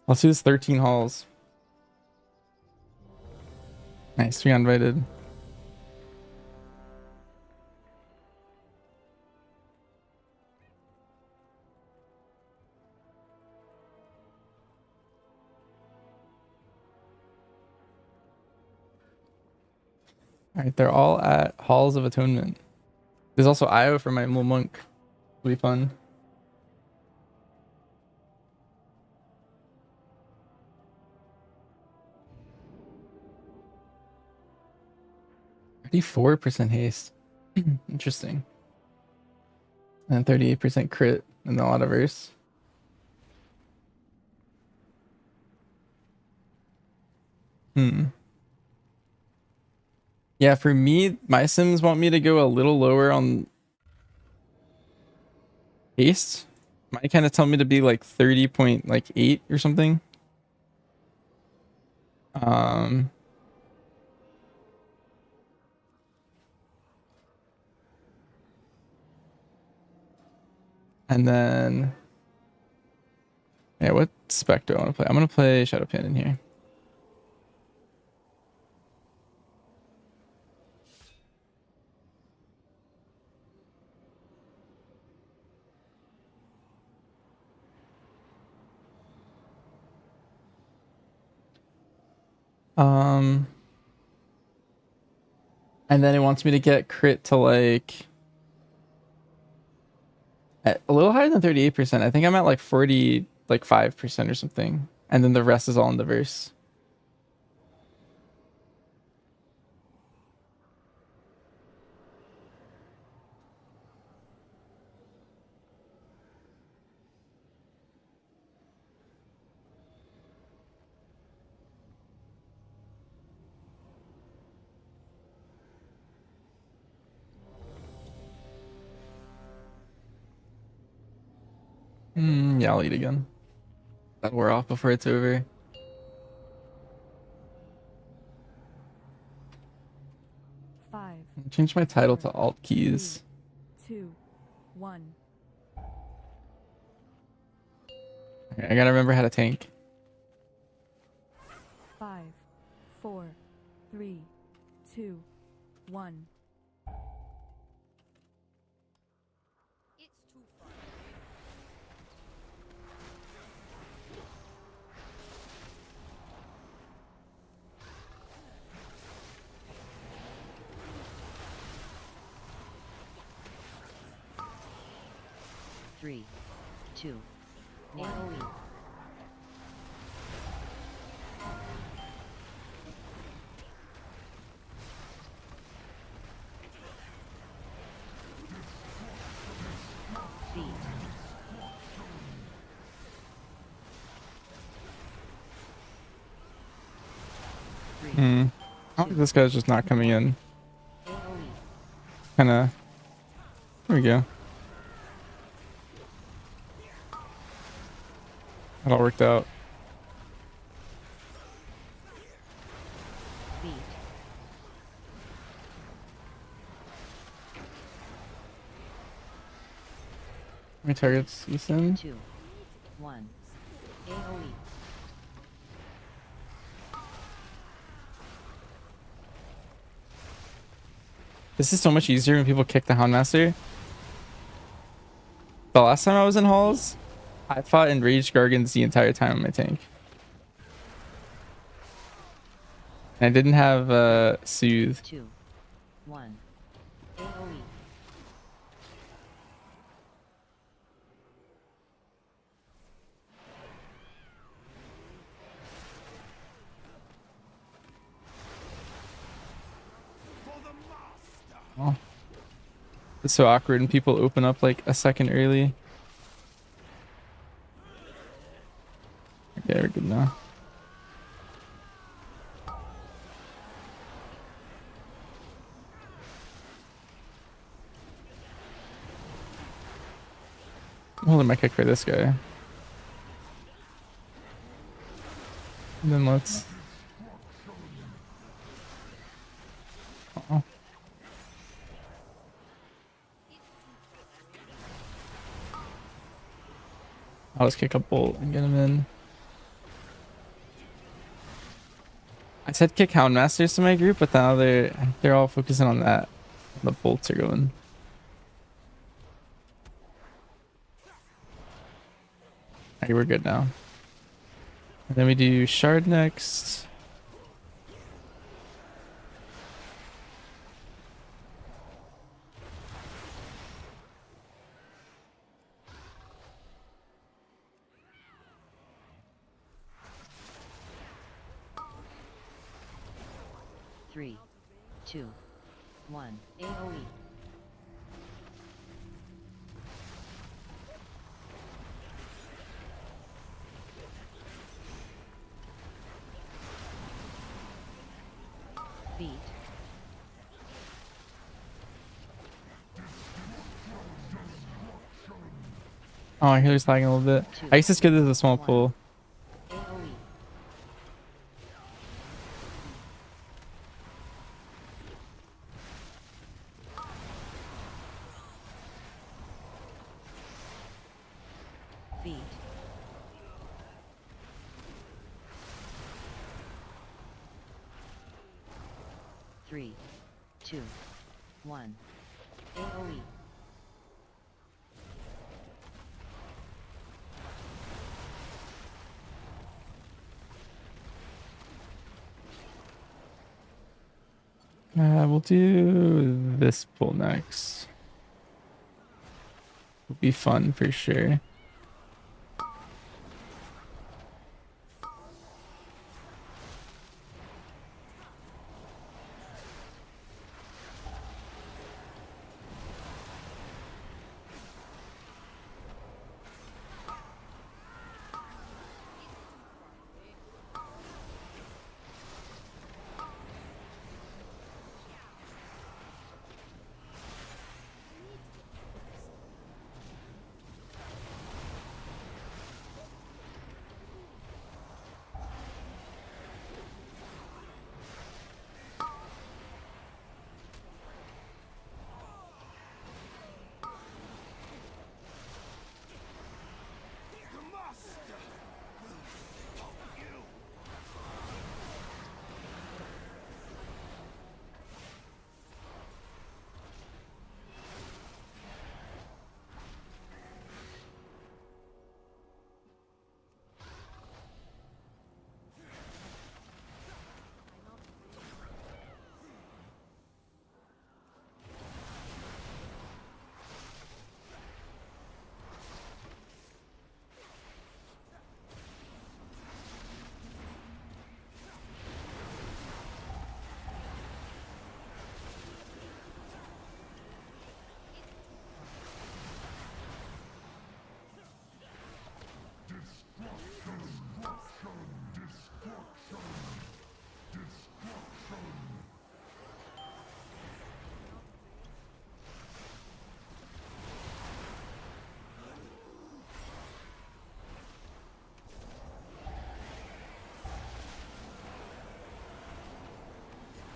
Let's do this 13 halls. Nice, we got invited. Alright, they're all at Halls of Atonement. There's also Io for my little monk. It'll be fun. %haste. Interesting. And 38% crit in the auto verse. Yeah, for me, my sims want me to go a little lower on haste. Mine kind of tell me to be like 30.8 or something. And then yeah, what spec do I want to play? I'm gonna play Shadowpan in here. Um, and then it wants me to get crit to like a little higher than 38%. I think I'm at like 40, like 5% or something. And then the rest is all in the verse. Yeah, I'll eat again. That wore off before it's over. Five, Change my title to Alt Keys. 2, 1. Okay, I gotta remember how to tank. 5, 4, 3, 2, 1. It's too far. Three, two, AoE. Beat. I think this guy's just not coming in. AoE. Kinda. There we go. That all worked out. Beat. My target's Ethan. 2, 1. AoE. This is so much easier when people kick the Houndmaster. The last time I was in halls, I fought Enraged Gargants the entire time on my tank. And I didn't have Soothe. 2, 1. AoE. Oh. It's so awkward when people open up like a second early. Okay, we're good now. I'm holding my kick for this guy. And then let's... Uh-oh. I'll just kick a bolt and get him in. I said kick Houndmasters to my group, but now they're all focusing on that. The bolts are going. Okay, we're good now. And then we do Shard next. Three, two, 1. AoE. Beat. Oh, I hear he's lagging a little bit. I guess it's good this is a small pool. AoE. Beat. Three, two, 1. AoE. We'll do this pull next. Will be fun for sure.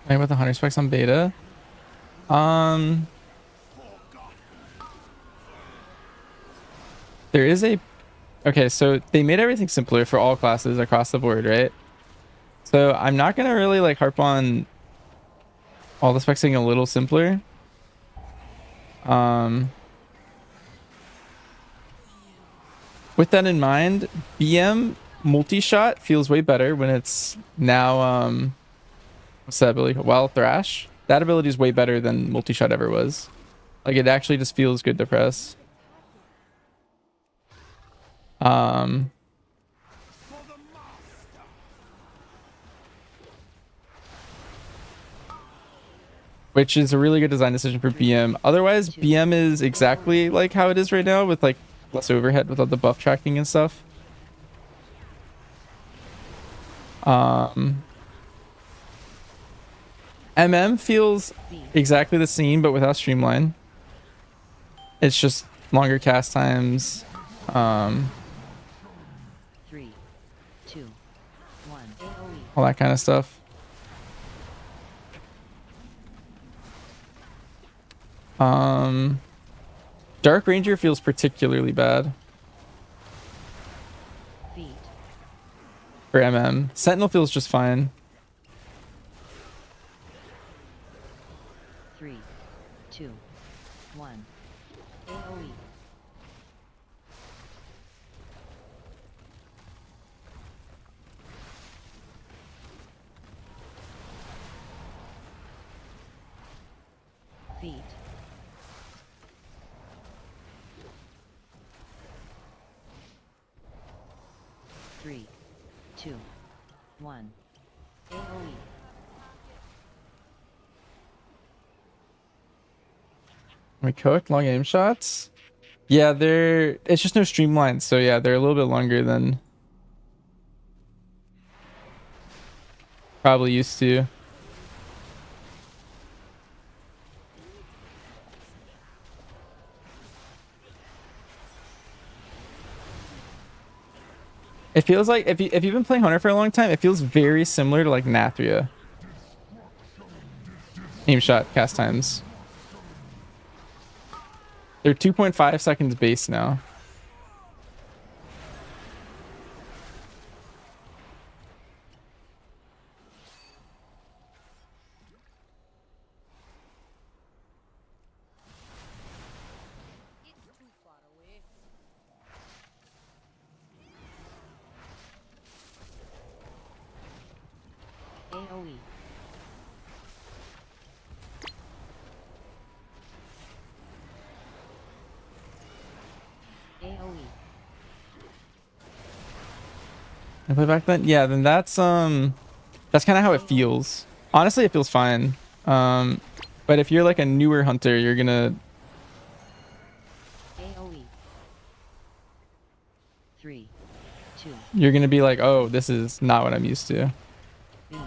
Playing with the hunter specs on beta. There is a okay, so they made everything simpler for all classes across the board, right? So I'm not gonna really like harp on all the specs being a little simpler. With that in mind, BM multi-shot feels way better when it's now what's that ability? Wild Thrash. That ability is way better than multi-shot ever was. Like it actually just feels good to press. Which is a really good design decision for BM. Otherwise, BM is exactly like how it is right now with like less overhead without the buff tracking and stuff. MM feels exactly the same but without streamline. It's just longer cast times. 3, 2, 1. AoE. All that kind of stuff. Dark Ranger feels particularly bad Feet. for MM. Sentinel feels just fine. 3, 2, 1. AoE. Feet. 3, 2, 1. AoE. We cooked long aim shots. Yeah, it's just no streamlines, so yeah, they're a little bit longer than probably used to. It feels like if you've been playing Hunter for a long time, it feels very similar to like Nathria. Aim shot cast times. They're 2.5 seconds base now. AoE. I play back then? Yeah, then that's kind of how it feels. Honestly, it feels fine. But if you're like a newer hunter, you're gonna AoE. 3, 2, you're gonna be like, oh, this is not what I'm used to. beam.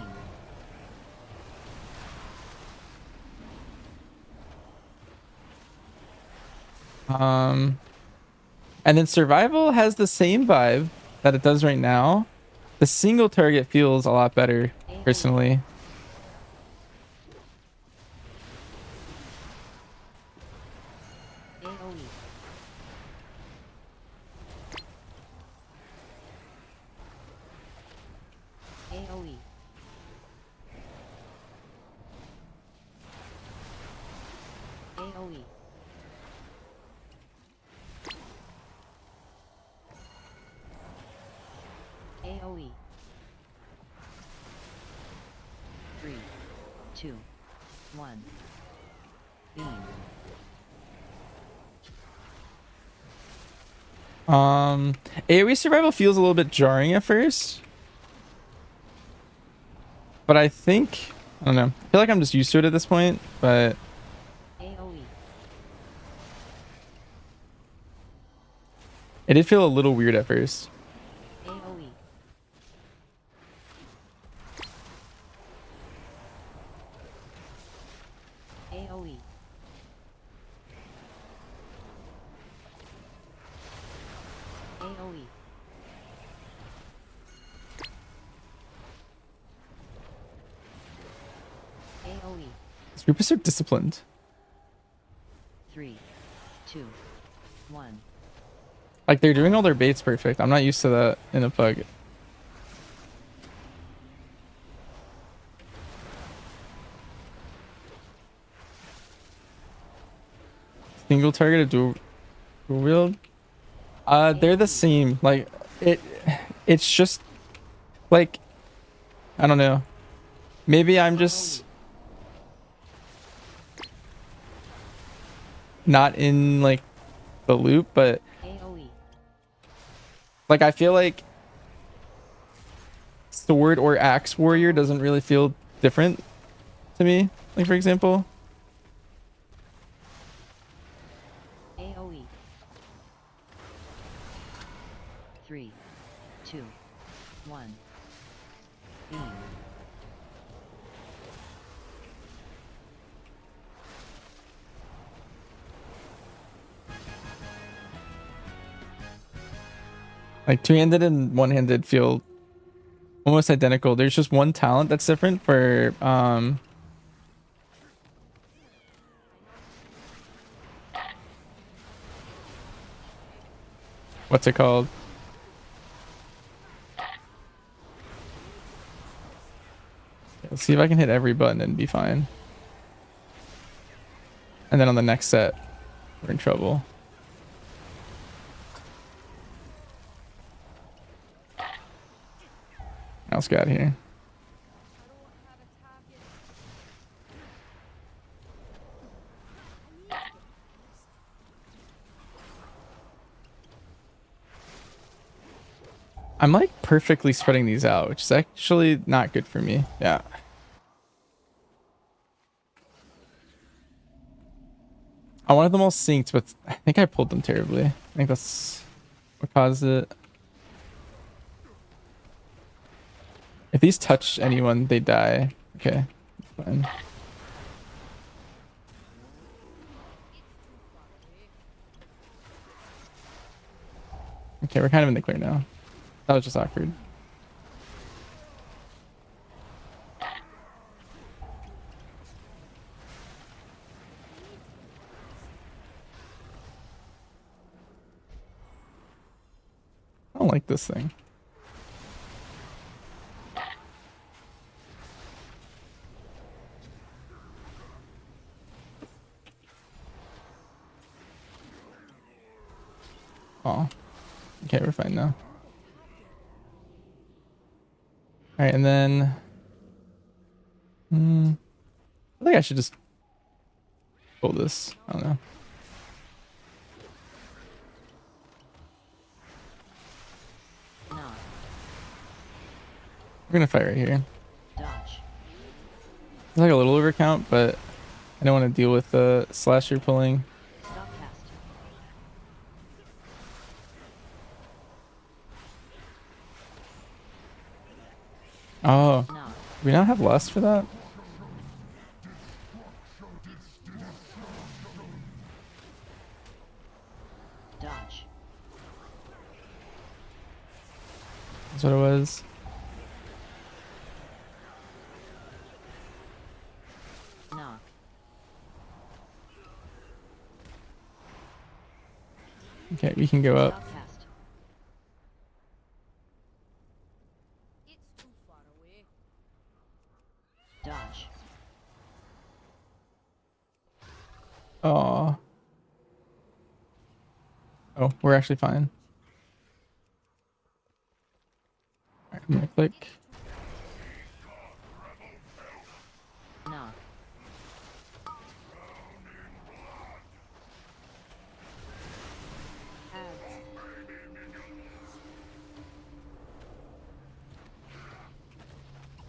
And then survival has the same vibe that it does right now. The single target feels a lot better, personally. AoE. AoE. AoE. AoE. 3, 2, 1. Beam. AoE survival feels a little bit jarring at first. But I think, I don't know. I feel like I'm just used to it at this point, but AoE. it did feel a little weird at first. AoE. AoE. AoE. AoE. This group is so disciplined. 3, 2, 1. Like, they're doing all their baits perfect. I'm not used to that in a pug. Single target, dual wield. They're the same. Like, it's just like, I don't know. Maybe I'm just not in like the loop, but AoE. like I feel like sword or axe warrior doesn't really feel different to me. Like, for example, AoE. 3, 2, 1. Beam. like two-handed and one-handed feel almost identical. There's just one talent that's different for what's it called? Let's see if I can hit every button and be fine. And then on the next set, we're in trouble. Let's get out of here. I'm like perfectly spreading these out, which is actually not good for me. Yeah. I wanted them all synced, but I think I pulled them terribly. I think that's what caused it. If these touch anyone, they die. Okay, fine. Okay, we're kind of in the clear now. That was just awkward. I don't like this thing. Oh, okay, we're fine now. All right, and then I think I should just pull this. I don't know. Not. We're gonna fight right here. Dodge. It's like a little overcount, but I don't want to deal with the slasher pulling. Stop cast. Oh, Knock. do we not have lust for that? Dodge. That's what it was. Knock. Okay, we can go up. Stop cast. It's too far away. Dodge. Oh. Oh, we're actually fine. Alright, I'm gonna click. Knock.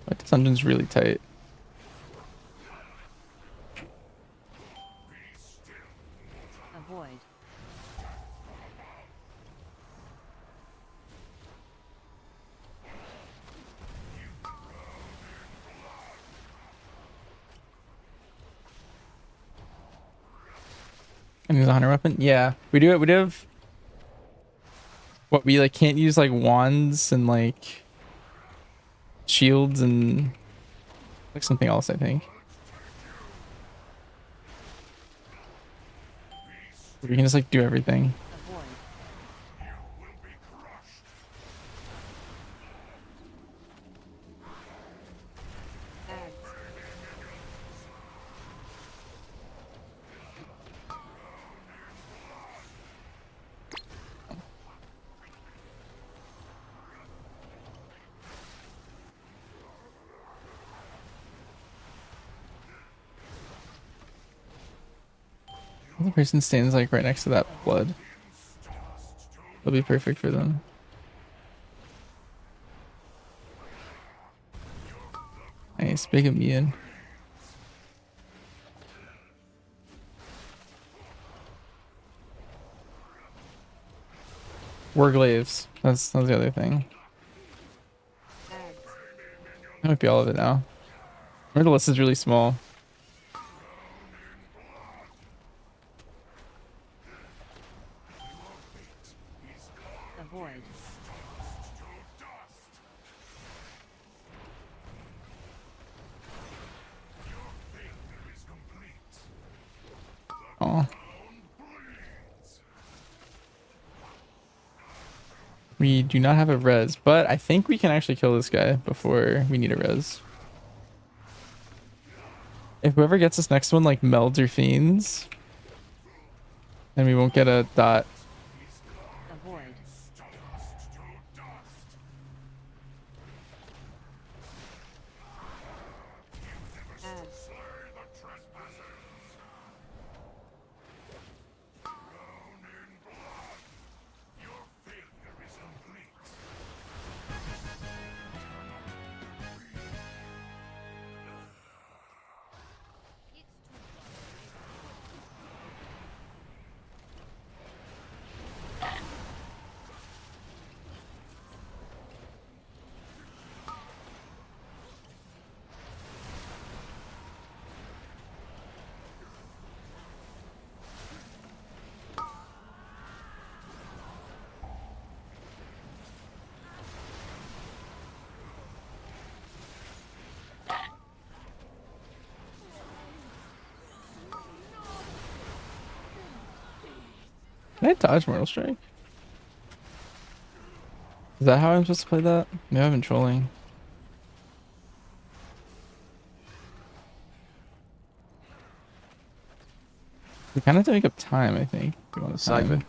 But this dungeon's really tight. Avoid. And use a hunter weapon? Yeah. We do it. We do have what we like can't use like wands and like shields and like something else, I think. We can just like do everything. Avoid. The person stands like right next to that blood. It'll be perfect for them. Nice, big immune. Warglaves. That's the other thing. That might be all of it now. Remember the list is really small. Avoid. Oh. We do not have a res, but I think we can actually kill this guy before we need a res. If whoever gets this next one like melds or fiends, then we won't get a dot. Avoid. Can I dodge Mortal Strike? Is that how I'm supposed to play that? Maybe I've been trolling. We kind of have to make up time, I think. If we want to time.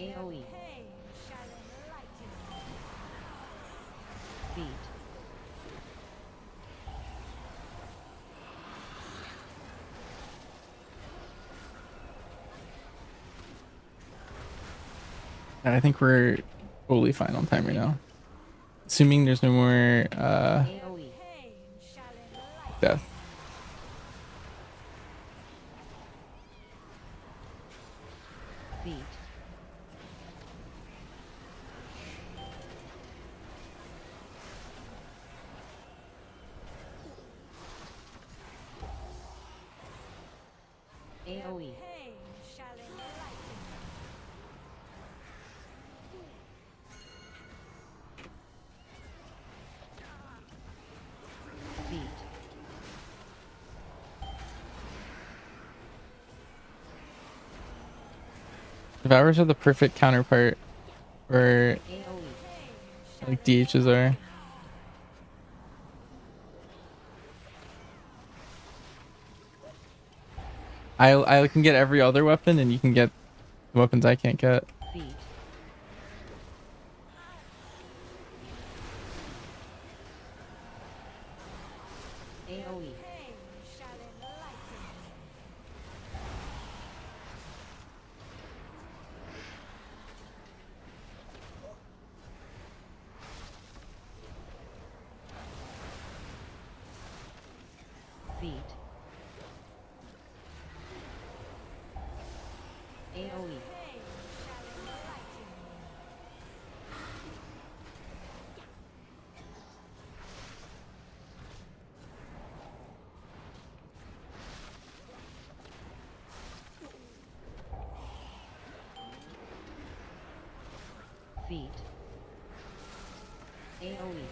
AoE. Pain shall enlighten me. Beat. I think we're totally fine on time right now. Assuming there's no more AoE. Pain shall enlighten death. Beat. AoE. Pain shall enlighten me. Beat. Devourers are the perfect counterpart for AoE. like DHs are. I can get every other weapon and you can get the weapons I can't get. Beat. AoE. Pain shall enlighten me. Beat. AoE. Pain shall enlighten me. Beat. AoE.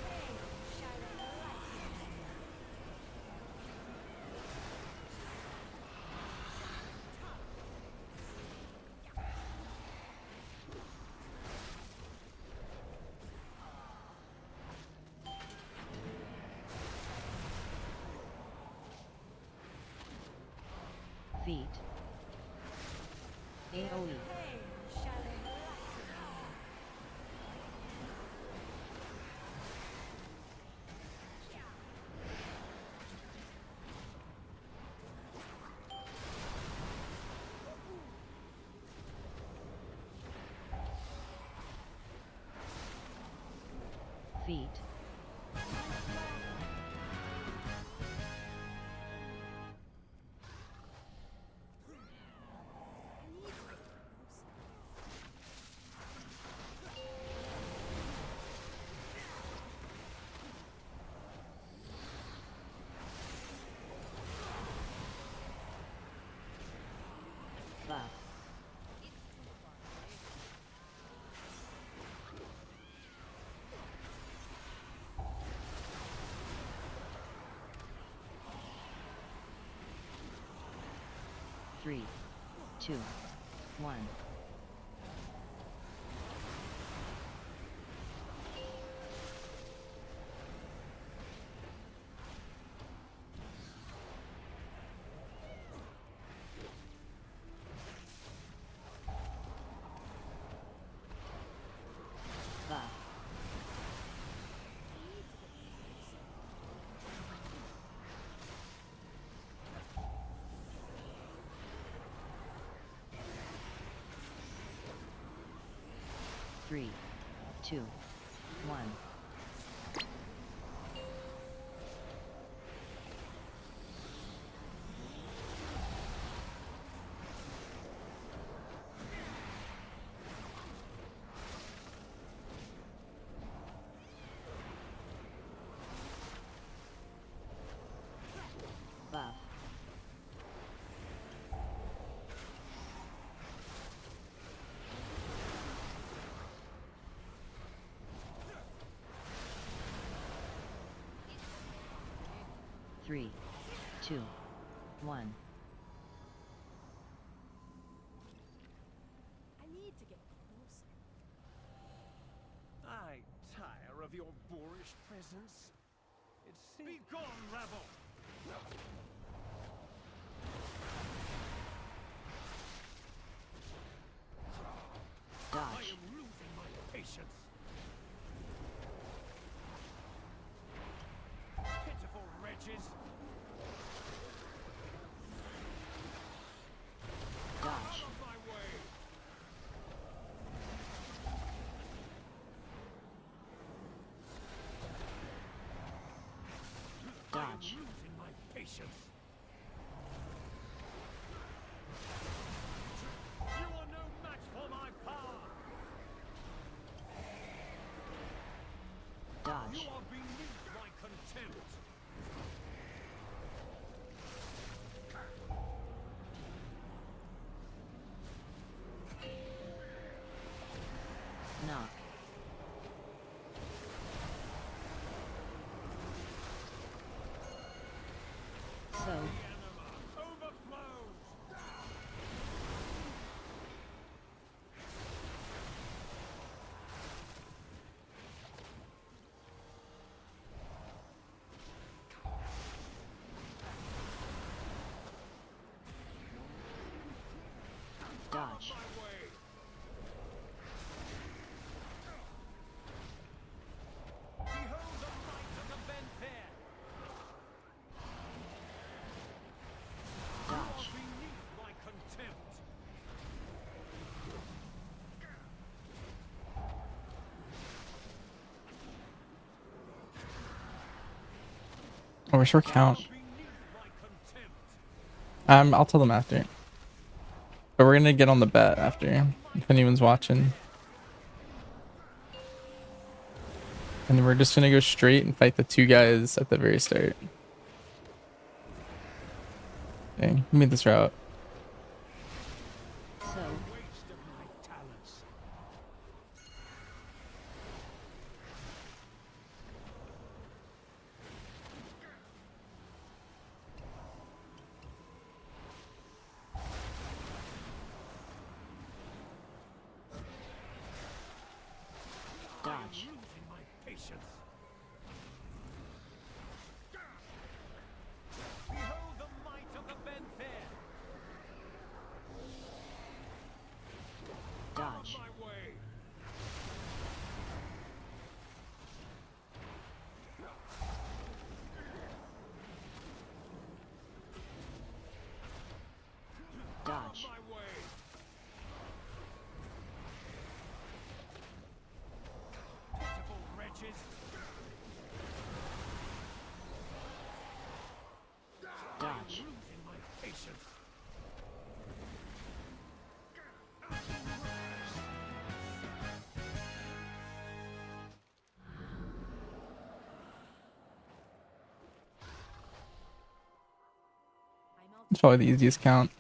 Beat. AoE. Pain shall enlighten me. Beat. Buff. Three, two, one. Buff. Three, two, one. Buff. Three, two, one. I need to get closer. I tire of your boorish presence. Be gone, rabble! Dodge. patience. Pitiful wretches. Dodge. My way. Dodge. Losing my patience. You are no match for my power. Dodge. You are beneath my contempt. Knock. So. Overflows. Dodge. My way. Behold the might of the Benfair. Dodge. Beneath my contempt. Oh, we're short count. Beneath my contempt. I'll tell them after. But we're gonna get on the bet after, if anyone's watching. And we're just gonna go straight and fight the two guys at the very start. Okay, we made this route. So. Waste of my talents. Dodge. Losing my patience. Behold the might of the Benfair. Dodge. My way. Dodge. My way. Pitiful wretches. Dodge. Losing my patience. It's probably the easiest count.